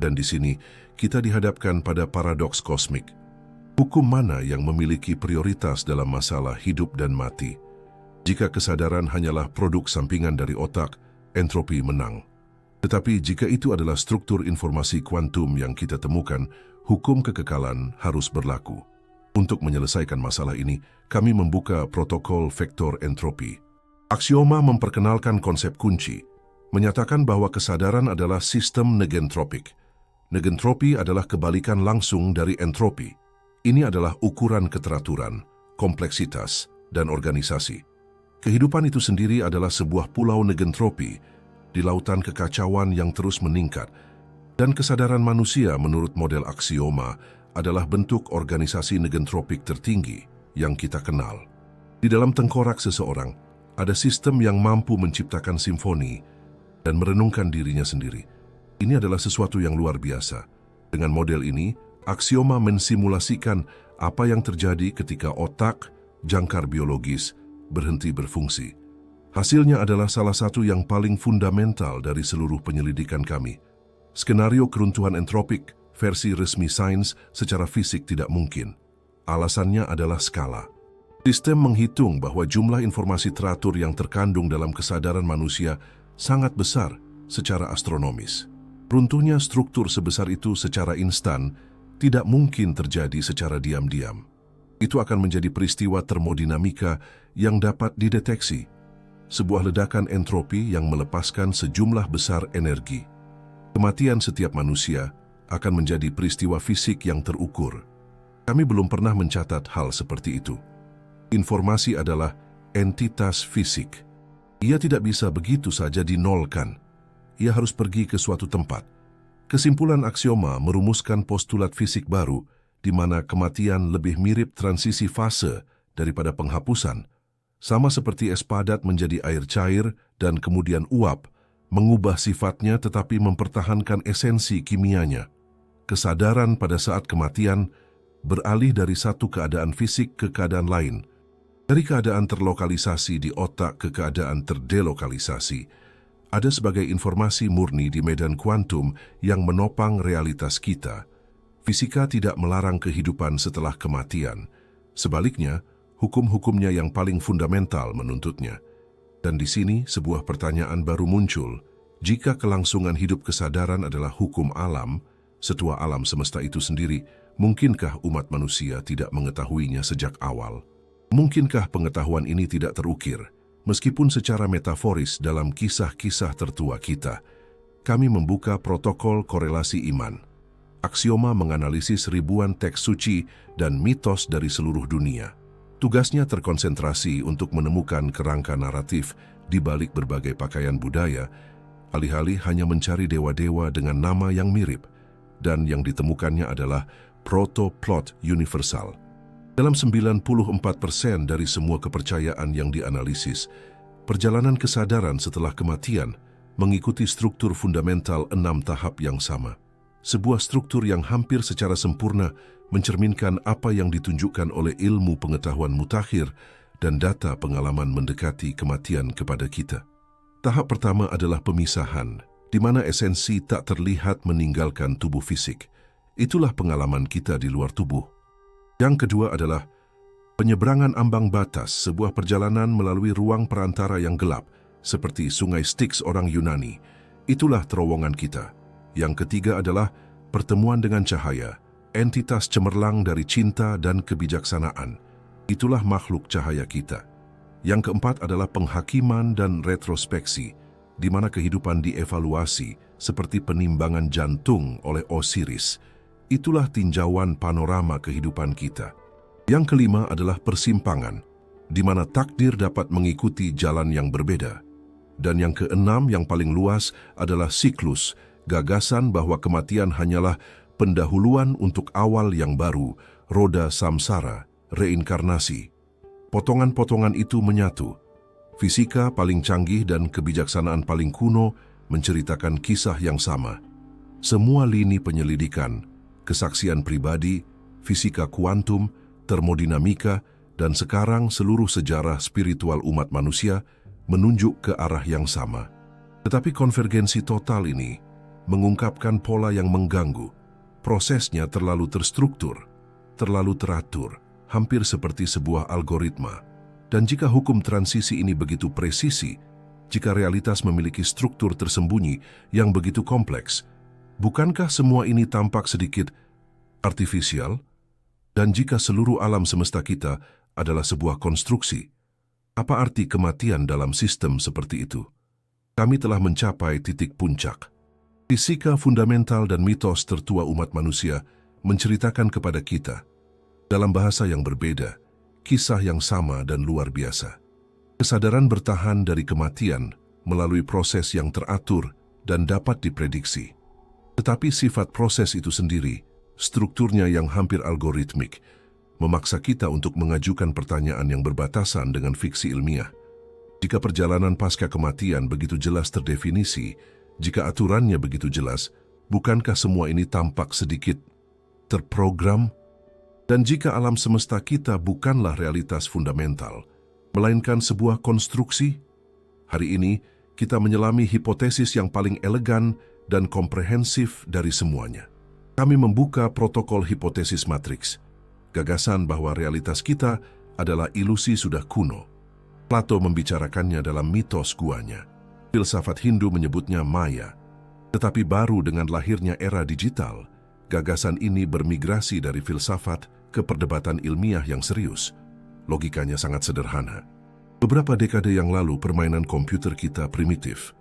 Dan di sini, kita dihadapkan pada paradoks kosmik. Hukum mana yang memiliki prioritas dalam masalah hidup dan mati? Jika kesadaran hanyalah produk sampingan dari otak, entropi menang. Tetapi jika itu adalah struktur informasi kuantum yang kita temukan, hukum kekekalan harus berlaku. Untuk menyelesaikan masalah ini, kami membuka protokol vektor entropi. Aksioma memperkenalkan konsep kunci, menyatakan bahwa kesadaran adalah sistem negentropik. Negentropi adalah kebalikan langsung dari entropi. Ini adalah ukuran keteraturan, kompleksitas, dan organisasi. Kehidupan itu sendiri adalah sebuah pulau negentropi di lautan kekacauan yang terus meningkat, dan kesadaran manusia menurut model aksioma adalah bentuk organisasi negentropik tertinggi yang kita kenal. Di dalam tengkorak seseorang, ada sistem yang mampu menciptakan simfoni dan merenungkan dirinya sendiri. Ini adalah sesuatu yang luar biasa. Dengan model ini, aksioma mensimulasikan apa yang terjadi ketika otak, jangkar biologis, berhenti berfungsi. Hasilnya adalah salah satu yang paling fundamental dari seluruh penyelidikan kami. Skenario keruntuhan entropik versi resmi sains secara fisik tidak mungkin. Alasannya adalah skala. Sistem menghitung bahwa jumlah informasi teratur yang terkandung dalam kesadaran manusia sangat besar secara astronomis. Runtuhnya struktur sebesar itu secara instan tidak mungkin terjadi secara diam-diam. Itu akan menjadi peristiwa termodinamika yang dapat dideteksi. Sebuah ledakan entropi yang melepaskan sejumlah besar energi. Kematian setiap manusia akan menjadi peristiwa fisik yang terukur. Kami belum pernah mencatat hal seperti itu. Informasi adalah entitas fisik. Ia tidak bisa begitu saja dinolkan. Ia harus pergi ke suatu tempat. Kesimpulan aksioma merumuskan postulat fisik baru di mana kematian lebih mirip transisi fase daripada penghapusan. Sama seperti es padat menjadi air cair dan kemudian uap, mengubah sifatnya tetapi mempertahankan esensi kimianya. Kesadaran pada saat kematian beralih dari satu keadaan fisik ke keadaan lain. Dari keadaan terlokalisasi di otak ke keadaan terdelokalisasi, ada sebagai informasi murni di medan kuantum yang menopang realitas kita. Fisika tidak melarang kehidupan setelah kematian. Sebaliknya, hukum-hukumnya yang paling fundamental menuntutnya. Dan di sini sebuah pertanyaan baru muncul. Jika kelangsungan hidup kesadaran adalah hukum alam, setua alam semesta itu sendiri, mungkinkah umat manusia tidak mengetahuinya sejak awal? Mungkinkah pengetahuan ini tidak terukir, meskipun secara metaforis dalam kisah-kisah tertua kita? Kami membuka protokol korelasi iman. Aksioma menganalisis ribuan teks suci dan mitos dari seluruh dunia. Tugasnya terkonsentrasi untuk menemukan kerangka naratif di balik berbagai pakaian budaya, alih-alih hanya mencari dewa-dewa dengan nama yang mirip, dan yang ditemukannya adalah proto-plot universal. Dalam 94% dari semua kepercayaan yang dianalisis, perjalanan kesadaran setelah kematian mengikuti struktur fundamental 6 tahap yang sama. Sebuah struktur yang hampir secara sempurna mencerminkan apa yang ditunjukkan oleh ilmu pengetahuan mutakhir dan data pengalaman mendekati kematian kepada kita. Tahap pertama adalah pemisahan, di mana esensi tak terlihat meninggalkan tubuh fisik. Itulah pengalaman kita di luar tubuh. Yang kedua adalah penyeberangan ambang batas, sebuah perjalanan melalui ruang perantara yang gelap, seperti sungai Styx orang Yunani. Itulah terowongan kita. Yang ketiga adalah pertemuan dengan cahaya, entitas cemerlang dari cinta dan kebijaksanaan. Itulah makhluk cahaya kita. Yang keempat adalah penghakiman dan retrospeksi, di mana kehidupan dievaluasi seperti penimbangan jantung oleh Osiris. Itulah tinjauan panorama kehidupan kita. Yang kelima adalah persimpangan, di mana takdir dapat mengikuti jalan yang berbeda. Dan yang keenam yang paling luas adalah siklus, gagasan bahwa kematian hanyalah pendahuluan untuk awal yang baru, roda samsara, reinkarnasi. Potongan-potongan itu menyatu. Fisika paling canggih dan kebijaksanaan paling kuno menceritakan kisah yang sama. Semua lini penyelidikan, kesaksian pribadi, fisika kuantum, termodinamika, dan sekarang seluruh sejarah spiritual umat manusia menunjuk ke arah yang sama. Tetapi konvergensi total ini mengungkapkan pola yang mengganggu. Prosesnya terlalu terstruktur, terlalu teratur, hampir seperti sebuah algoritma. Dan jika hukum transisi ini begitu presisi, jika realitas memiliki struktur tersembunyi yang begitu kompleks, bukankah semua ini tampak sedikit artifisial? Dan jika seluruh alam semesta kita adalah sebuah konstruksi, apa arti kematian dalam sistem seperti itu? Kami telah mencapai titik puncak. Fisika fundamental dan mitos tertua umat manusia menceritakan kepada kita, dalam bahasa yang berbeda, kisah yang sama dan luar biasa. Kesadaran bertahan dari kematian melalui proses yang teratur dan dapat diprediksi. Tetapi sifat proses itu sendiri, strukturnya yang hampir algoritmik, memaksa kita untuk mengajukan pertanyaan yang berbatasan dengan fiksi ilmiah. Jika perjalanan pasca kematian begitu jelas terdefinisi, jika aturannya begitu jelas, bukankah semua ini tampak sedikit terprogram? Dan jika alam semesta kita bukanlah realitas fundamental, melainkan sebuah konstruksi? Hari ini, kita menyelami hipotesis yang paling elegan dan komprehensif dari semuanya. Kami membuka protokol hipotesis matriks, gagasan bahwa realitas kita adalah ilusi sudah kuno. Plato membicarakannya dalam mitos guanya. Filsafat Hindu menyebutnya Maya. Tetapi baru dengan lahirnya era digital, gagasan ini bermigrasi dari filsafat ke perdebatan ilmiah yang serius. Logikanya sangat sederhana. Beberapa dekade yang lalu permainan komputer kita primitif.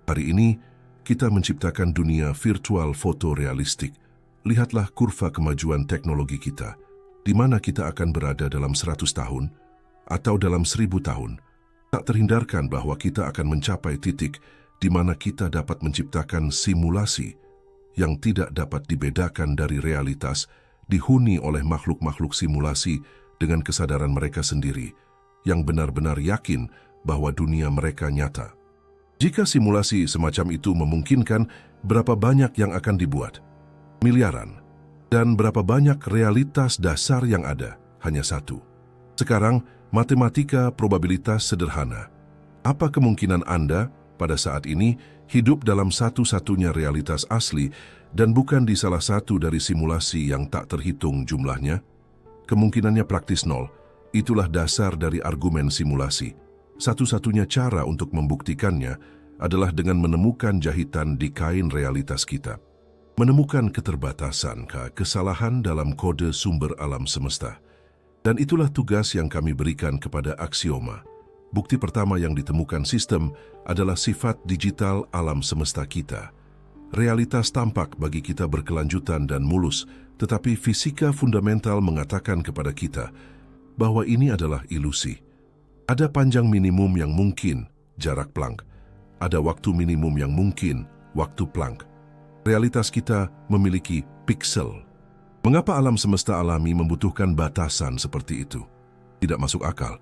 Hari ini, kita menciptakan dunia virtual fotorealistik. Lihatlah kurva kemajuan teknologi kita, di mana kita akan berada dalam 100 tahun atau dalam 1000 tahun. Tak terhindarkan bahwa kita akan mencapai titik di mana kita dapat menciptakan simulasi yang tidak dapat dibedakan dari realitas, dihuni oleh makhluk-makhluk simulasi dengan kesadaran mereka sendiri, yang benar-benar yakin bahwa dunia mereka nyata. Jika simulasi semacam itu memungkinkan, berapa banyak yang akan dibuat? Miliaran. Dan berapa banyak realitas dasar yang ada? Hanya satu. Sekarang, matematika probabilitas sederhana. Apa kemungkinan Anda pada saat ini hidup dalam satu-satunya realitas asli dan bukan di salah satu dari simulasi yang tak terhitung jumlahnya? Kemungkinannya praktis nol. Itulah dasar dari argumen simulasi. Satu-satunya cara untuk membuktikannya adalah dengan menemukan jahitan di kain realitas kita. Menemukan keterbatasan, kesalahan dalam kode sumber alam semesta. Dan itulah tugas yang kami berikan kepada aksioma. Bukti pertama yang ditemukan sistem adalah sifat digital alam semesta kita. Realitas tampak bagi kita berkelanjutan dan mulus, tetapi fisika fundamental mengatakan kepada kita bahwa ini adalah ilusi. Ada panjang minimum yang mungkin, jarak Planck. Ada waktu minimum yang mungkin, waktu Planck. Realitas kita memiliki piksel. Mengapa alam semesta alami membutuhkan batasan seperti itu? Tidak masuk akal.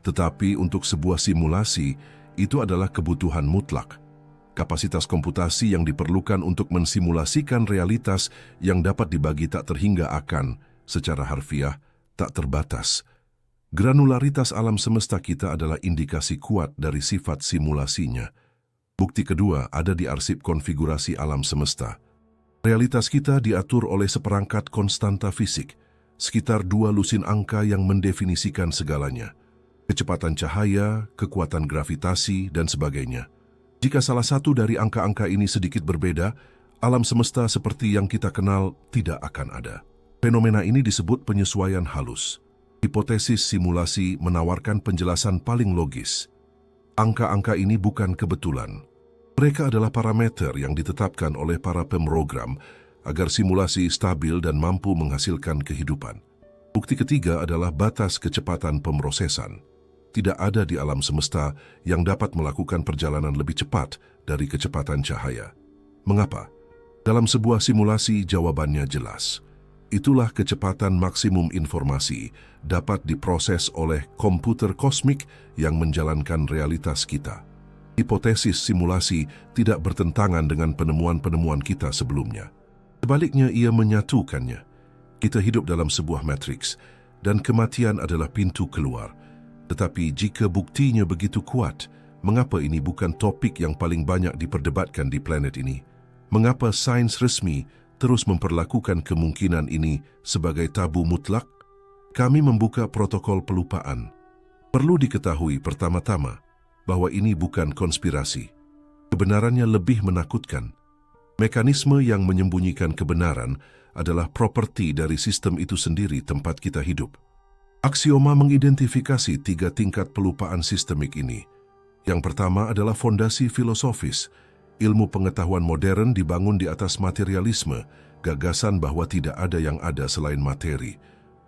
Tetapi untuk sebuah simulasi, itu adalah kebutuhan mutlak. Kapasitas komputasi yang diperlukan untuk mensimulasikan realitas yang dapat dibagi tak terhingga akan, secara harfiah, tak terbatas. Granularitas alam semesta kita adalah indikasi kuat dari sifat simulasinya. Bukti kedua ada di arsip konfigurasi alam semesta. Realitas kita diatur oleh seperangkat konstanta fisik, sekitar 2 lusin angka yang mendefinisikan segalanya. Kecepatan cahaya, kekuatan gravitasi, dan sebagainya. Jika salah satu dari angka-angka ini sedikit berbeda, alam semesta seperti yang kita kenal tidak akan ada. Fenomena ini disebut penyesuaian halus. Hipotesis simulasi menawarkan penjelasan paling logis. Angka-angka ini bukan kebetulan. Mereka adalah parameter yang ditetapkan oleh para pemrogram agar simulasi stabil dan mampu menghasilkan kehidupan. Bukti ketiga adalah batas kecepatan pemrosesan. Tidak ada di alam semesta yang dapat melakukan perjalanan lebih cepat dari kecepatan cahaya. Mengapa? Dalam sebuah simulasi jawabannya jelas. Itulah kecepatan maksimum informasi dapat diproses oleh komputer kosmik yang menjalankan realitas kita. Hipotesis simulasi tidak bertentangan dengan penemuan-penemuan kita sebelumnya. Sebaliknya, ia menyatukannya. Kita hidup dalam sebuah matriks, dan kematian adalah pintu keluar. Tetapi jika buktinya begitu kuat, mengapa ini bukan topik yang paling banyak diperdebatkan di planet ini? Mengapa sains resmi terus memperlakukan kemungkinan ini sebagai tabu mutlak? Kami membuka protokol pelupaan. Perlu diketahui pertama-tama bahwa ini bukan konspirasi. Kebenarannya lebih menakutkan. Mekanisme yang menyembunyikan kebenaran adalah properti dari sistem itu sendiri tempat kita hidup. Aksioma mengidentifikasi 3 tingkat pelupaan sistemik ini. Yang pertama adalah fondasi filosofis. Ilmu pengetahuan modern dibangun di atas materialisme, gagasan bahwa tidak ada yang ada selain materi.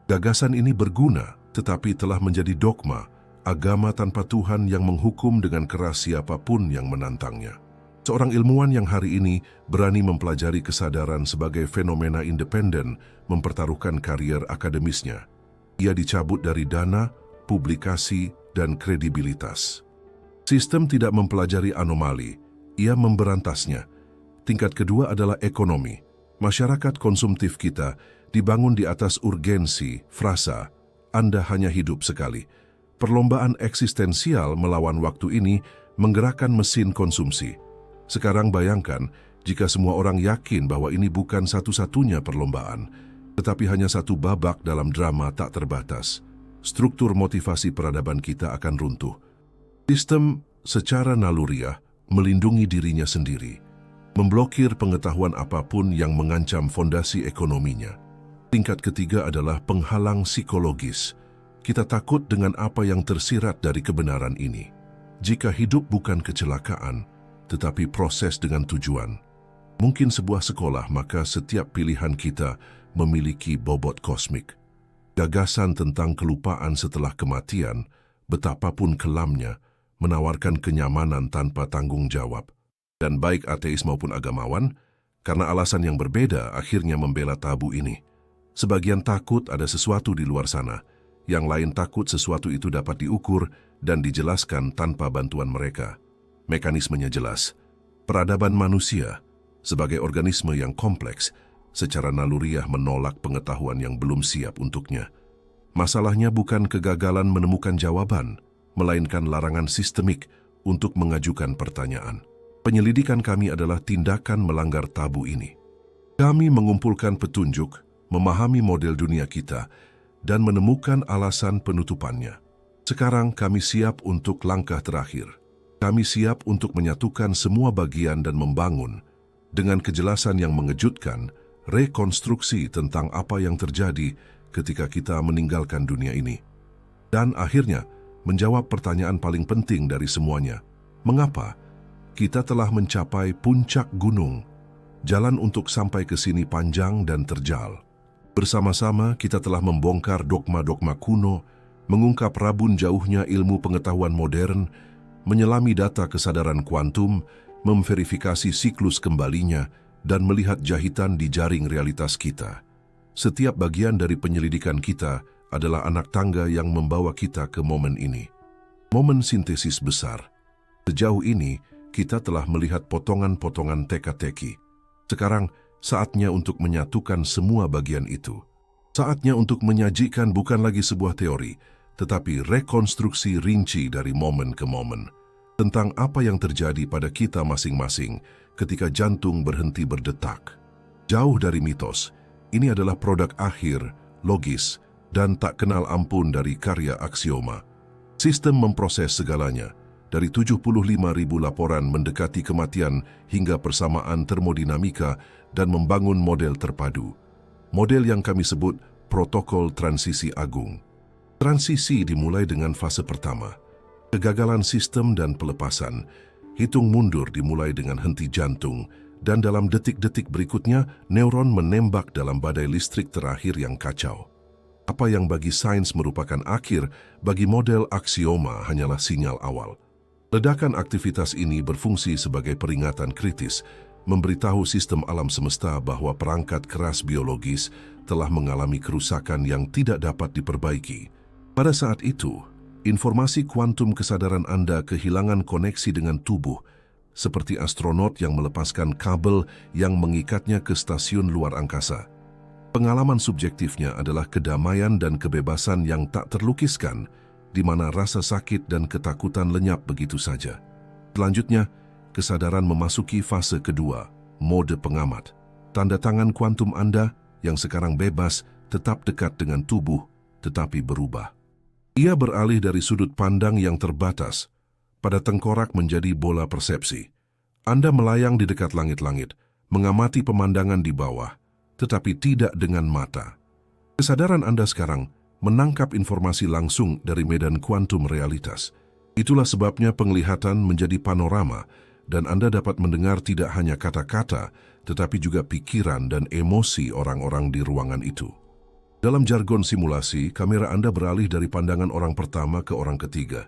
Gagasan ini berguna, tetapi telah menjadi dogma, agama tanpa Tuhan yang menghukum dengan keras siapapun yang menantangnya. Seorang ilmuwan yang hari ini berani mempelajari kesadaran sebagai fenomena independen mempertaruhkan karier akademisnya. Ia dicabut dari dana, publikasi, dan kredibilitas. Sistem tidak mempelajari anomali, ia memberantasnya. Tingkat kedua adalah ekonomi. Masyarakat konsumtif kita dibangun di atas urgensi, frasa, Anda hanya hidup sekali. Perlombaan eksistensial melawan waktu ini menggerakkan mesin konsumsi. Sekarang bayangkan jika semua orang yakin bahwa ini bukan satu-satunya perlombaan, tetapi hanya satu babak dalam drama tak terbatas. Struktur motivasi peradaban kita akan runtuh. Sistem secara naluriah melindungi dirinya sendiri, memblokir pengetahuan apapun yang mengancam fondasi ekonominya. Tingkat ketiga adalah penghalang psikologis. Kita takut dengan apa yang tersirat dari kebenaran ini. Jika hidup bukan kecelakaan, tetapi proses dengan tujuan, mungkin sebuah sekolah, maka setiap pilihan kita memiliki bobot kosmik. Gagasan tentang kelupaan setelah kematian, betapapun kelamnya, menawarkan kenyamanan tanpa tanggung jawab. Dan baik ateis maupun agamawan, karena alasan yang berbeda akhirnya membela tabu ini. Sebagian takut ada sesuatu di luar sana, yang lain takut sesuatu itu dapat diukur dan dijelaskan tanpa bantuan mereka. Mekanismenya jelas. Peradaban manusia, sebagai organisme yang kompleks, secara naluriah menolak pengetahuan yang belum siap untuknya. Masalahnya bukan kegagalan menemukan jawaban, melainkan larangan sistemik untuk mengajukan pertanyaan. Penyelidikan kami adalah tindakan melanggar tabu ini. Kami mengumpulkan petunjuk, memahami model dunia kita, dan menemukan alasan penutupannya. Sekarang kami siap untuk langkah terakhir. Kami siap untuk menyatukan semua bagian dan membangun, dengan kejelasan yang mengejutkan, rekonstruksi tentang apa yang terjadi ketika kita meninggalkan dunia ini. Dan akhirnya, menjawab pertanyaan paling penting dari semuanya. Mengapa? Kita telah mencapai puncak gunung. Jalan untuk sampai ke sini panjang dan terjal. Bersama-sama kita telah membongkar dogma-dogma kuno, mengungkap rabun jauhnya ilmu pengetahuan modern, menyelami data kesadaran kuantum, memverifikasi siklus kembalinya, dan melihat jahitan di jaring realitas kita. Setiap bagian dari penyelidikan kita adalah anak tangga yang membawa kita ke momen ini. Momen sintesis besar. Sejauh ini, kita telah melihat potongan-potongan teka-teki. Sekarang, saatnya untuk menyatukan semua bagian itu. Saatnya untuk menyajikan bukan lagi sebuah teori, tetapi rekonstruksi rinci dari momen ke momen. Tentang apa yang terjadi pada kita masing-masing ketika jantung berhenti berdetak. Jauh dari mitos, ini adalah produk akhir, logis, dan tak kenal ampun dari karya aksioma. Sistem memproses segalanya, dari 75.000 laporan mendekati kematian hingga persamaan termodinamika dan membangun model terpadu. Model yang kami sebut protokol transisi agung. Transisi dimulai dengan fase pertama, kegagalan sistem dan pelepasan. Hitung mundur dimulai dengan henti jantung, dan dalam detik-detik berikutnya, neuron menembak dalam badai listrik terakhir yang kacau. Apa yang bagi sains merupakan akhir, bagi model aksioma hanyalah sinyal awal. Ledakan aktivitas ini berfungsi sebagai peringatan kritis, memberitahu sistem alam semesta bahwa perangkat keras biologis telah mengalami kerusakan yang tidak dapat diperbaiki. Pada saat itu, informasi kuantum kesadaran Anda kehilangan koneksi dengan tubuh, seperti astronot yang melepaskan kabel yang mengikatnya ke stasiun luar angkasa. Pengalaman subjektifnya adalah kedamaian dan kebebasan yang tak terlukiskan, di mana rasa sakit dan ketakutan lenyap begitu saja. Selanjutnya, kesadaran memasuki fase kedua, mode pengamat. Tanda tangan kuantum Anda yang sekarang bebas tetap dekat dengan tubuh, tetapi berubah. Ia beralih dari sudut pandang yang terbatas pada tengkorak menjadi bola persepsi. Anda melayang di dekat langit-langit, mengamati pemandangan di bawah, tetapi tidak dengan mata. Kesadaran Anda sekarang menangkap informasi langsung dari medan kuantum realitas. Itulah sebabnya penglihatan menjadi panorama, dan Anda dapat mendengar tidak hanya kata-kata, tetapi juga pikiran dan emosi orang-orang di ruangan itu. Dalam jargon simulasi, kamera Anda beralih dari pandangan orang pertama ke orang ketiga.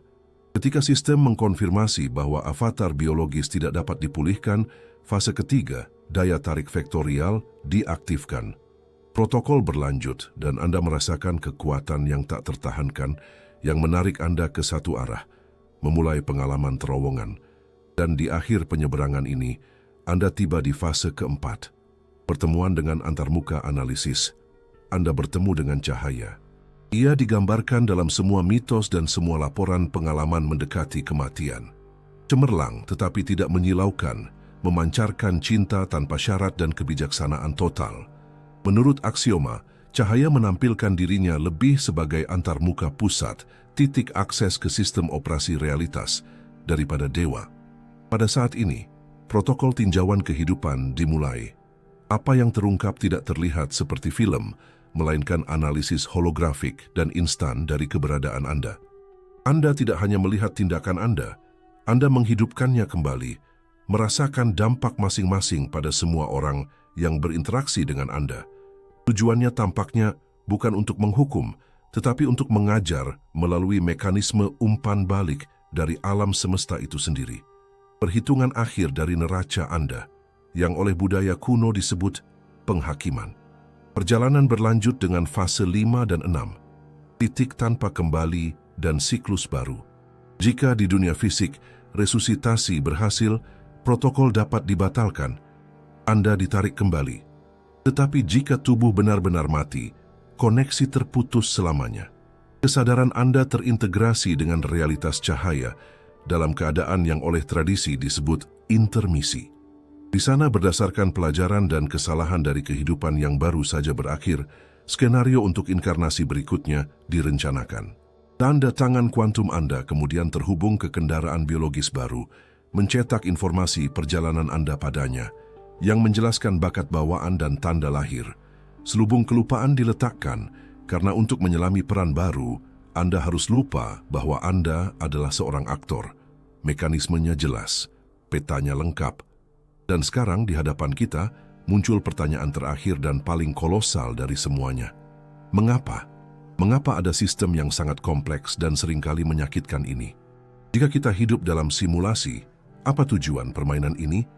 Ketika sistem mengkonfirmasi bahwa avatar biologis tidak dapat dipulihkan, fase ketiga, daya tarik vektorial, diaktifkan. Protokol berlanjut dan Anda merasakan kekuatan yang tak tertahankan yang menarik Anda ke satu arah, memulai pengalaman terowongan. Dan di akhir penyeberangan ini, Anda tiba di fase keempat, pertemuan dengan antarmuka analisis. Anda bertemu dengan cahaya. Ia digambarkan dalam semua mitos dan semua laporan pengalaman mendekati kematian. Cemerlang tetapi tidak menyilaukan, memancarkan cinta tanpa syarat dan kebijaksanaan total. Menurut aksioma, cahaya menampilkan dirinya lebih sebagai antarmuka pusat, titik akses ke sistem operasi realitas, daripada dewa. Pada saat ini, protokol tinjauan kehidupan dimulai. Apa yang terungkap tidak terlihat seperti film, melainkan analisis holografik dan instan dari keberadaan Anda. Anda tidak hanya melihat tindakan Anda menghidupkannya kembali, merasakan dampak masing-masing pada semua orang yang berinteraksi dengan Anda. Tujuannya tampaknya bukan untuk menghukum, tetapi untuk mengajar melalui mekanisme umpan balik dari alam semesta itu sendiri. Perhitungan akhir dari neraca Anda, yang oleh budaya kuno disebut penghakiman. Perjalanan berlanjut dengan fase 5 dan 6, titik tanpa kembali dan siklus baru. Jika di dunia fisik, resusitasi berhasil, protokol dapat dibatalkan, Anda ditarik kembali. Tetapi jika tubuh benar-benar mati, koneksi terputus selamanya. Kesadaran Anda terintegrasi dengan realitas cahaya dalam keadaan yang oleh tradisi disebut intermisi. Di sana berdasarkan pelajaran dan kesalahan dari kehidupan yang baru saja berakhir, skenario untuk inkarnasi berikutnya direncanakan. Tanda tangan kuantum Anda kemudian terhubung ke kendaraan biologis baru, mencetak informasi perjalanan Anda padanya, yang menjelaskan bakat bawaan dan tanda lahir. Selubung kelupaan diletakkan, karena untuk menyelami peran baru, Anda harus lupa bahwa Anda adalah seorang aktor. Mekanismenya jelas, petanya lengkap. Dan sekarang di hadapan kita muncul pertanyaan terakhir dan paling kolosal dari semuanya. Mengapa? Mengapa ada sistem yang sangat kompleks dan seringkali menyakitkan ini? Jika kita hidup dalam simulasi, apa tujuan permainan ini?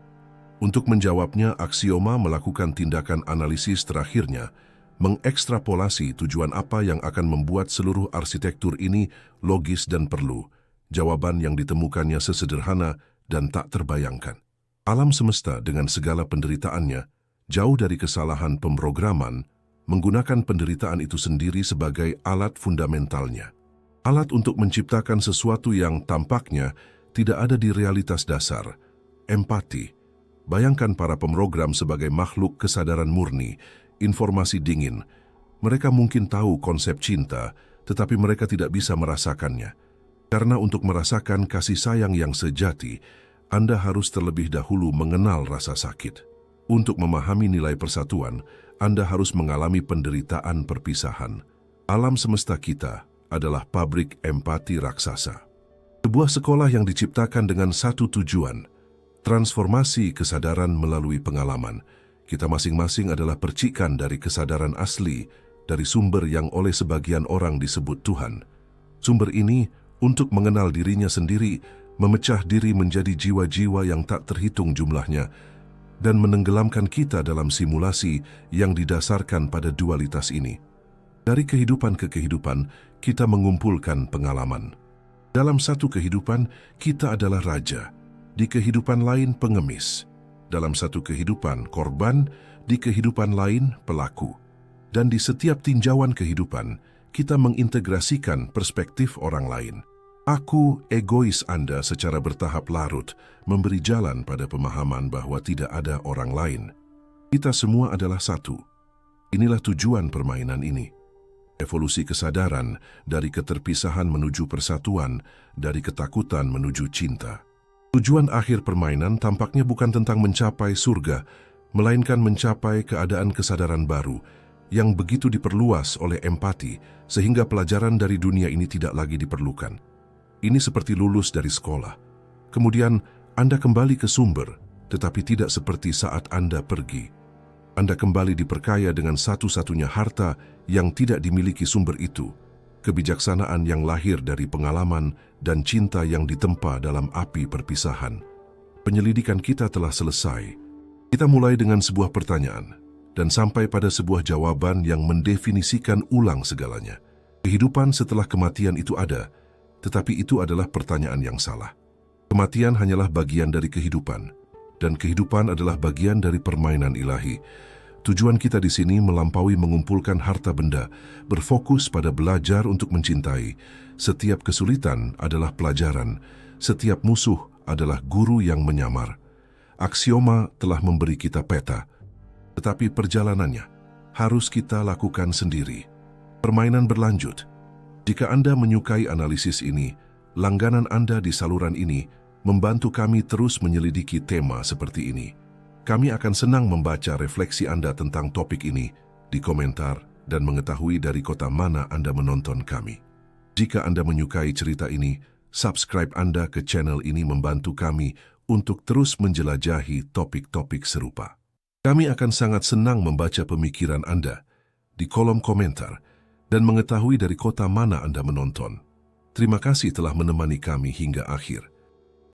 Untuk menjawabnya, aksioma melakukan tindakan analisis terakhirnya, mengekstrapolasi tujuan apa yang akan membuat seluruh arsitektur ini logis dan perlu. Jawaban yang ditemukannya sesederhana dan tak terbayangkan. Alam semesta dengan segala penderitaannya, jauh dari kesalahan pemrograman, menggunakan penderitaan itu sendiri sebagai alat fundamentalnya. Alat untuk menciptakan sesuatu yang tampaknya tidak ada di realitas dasar, empati. Bayangkan para pemrogram sebagai makhluk kesadaran murni, informasi dingin. Mereka mungkin tahu konsep cinta, tetapi mereka tidak bisa merasakannya. Karena untuk merasakan kasih sayang yang sejati, Anda harus terlebih dahulu mengenal rasa sakit. Untuk memahami nilai persatuan, Anda harus mengalami penderitaan perpisahan. Alam semesta kita adalah pabrik empati raksasa. Sebuah sekolah yang diciptakan dengan satu tujuan, transformasi kesadaran melalui pengalaman. Kita masing-masing adalah percikan dari kesadaran asli, dari sumber yang oleh sebagian orang disebut Tuhan. Sumber ini, untuk mengenal dirinya sendiri, memecah diri menjadi jiwa-jiwa yang tak terhitung jumlahnya, dan menenggelamkan kita dalam simulasi yang didasarkan pada dualitas ini. Dari kehidupan ke kehidupan, kita mengumpulkan pengalaman. Dalam satu kehidupan, kita adalah raja. Di kehidupan lain, pengemis. Dalam satu kehidupan, korban. Di kehidupan lain, pelaku. Dan di setiap tinjauan kehidupan, kita mengintegrasikan perspektif orang lain. Aku, egois Anda secara bertahap larut, memberi jalan pada pemahaman bahwa tidak ada orang lain. Kita semua adalah satu. Inilah tujuan permainan ini. Evolusi kesadaran dari keterpisahan menuju persatuan, dari ketakutan menuju cinta. Tujuan akhir permainan tampaknya bukan tentang mencapai surga, melainkan mencapai keadaan kesadaran baru yang begitu diperluas oleh empati sehingga pelajaran dari dunia ini tidak lagi diperlukan. Ini seperti lulus dari sekolah. Kemudian Anda kembali ke sumber, tetapi tidak seperti saat Anda pergi. Anda kembali diperkaya dengan satu-satunya harta yang tidak dimiliki sumber itu, kebijaksanaan yang lahir dari pengalaman dan cinta yang ditempa dalam api perpisahan. Penyelidikan kita telah selesai. Kita mulai dengan sebuah pertanyaan, dan sampai pada sebuah jawaban yang mendefinisikan ulang segalanya. Kehidupan setelah kematian itu ada, tetapi itu adalah pertanyaan yang salah. Kematian hanyalah bagian dari kehidupan, dan kehidupan adalah bagian dari permainan ilahi. Tujuan kita di sini melampaui mengumpulkan harta benda, berfokus pada belajar untuk mencintai. Setiap kesulitan adalah pelajaran, setiap musuh adalah guru yang menyamar. Aksioma telah memberi kita peta, tetapi perjalanannya harus kita lakukan sendiri. Permainan berlanjut. Jika Anda menyukai analisis ini, langganan Anda di saluran ini membantu kami terus menyelidiki tema seperti ini. Kami akan senang membaca refleksi Anda tentang topik ini di komentar dan mengetahui dari kota mana Anda menonton kami. Jika Anda menyukai cerita ini, subscribe Anda ke channel ini membantu kami untuk terus menjelajahi topik-topik serupa. Kami akan sangat senang membaca pemikiran Anda di kolom komentar dan mengetahui dari kota mana Anda menonton. Terima kasih telah menemani kami hingga akhir.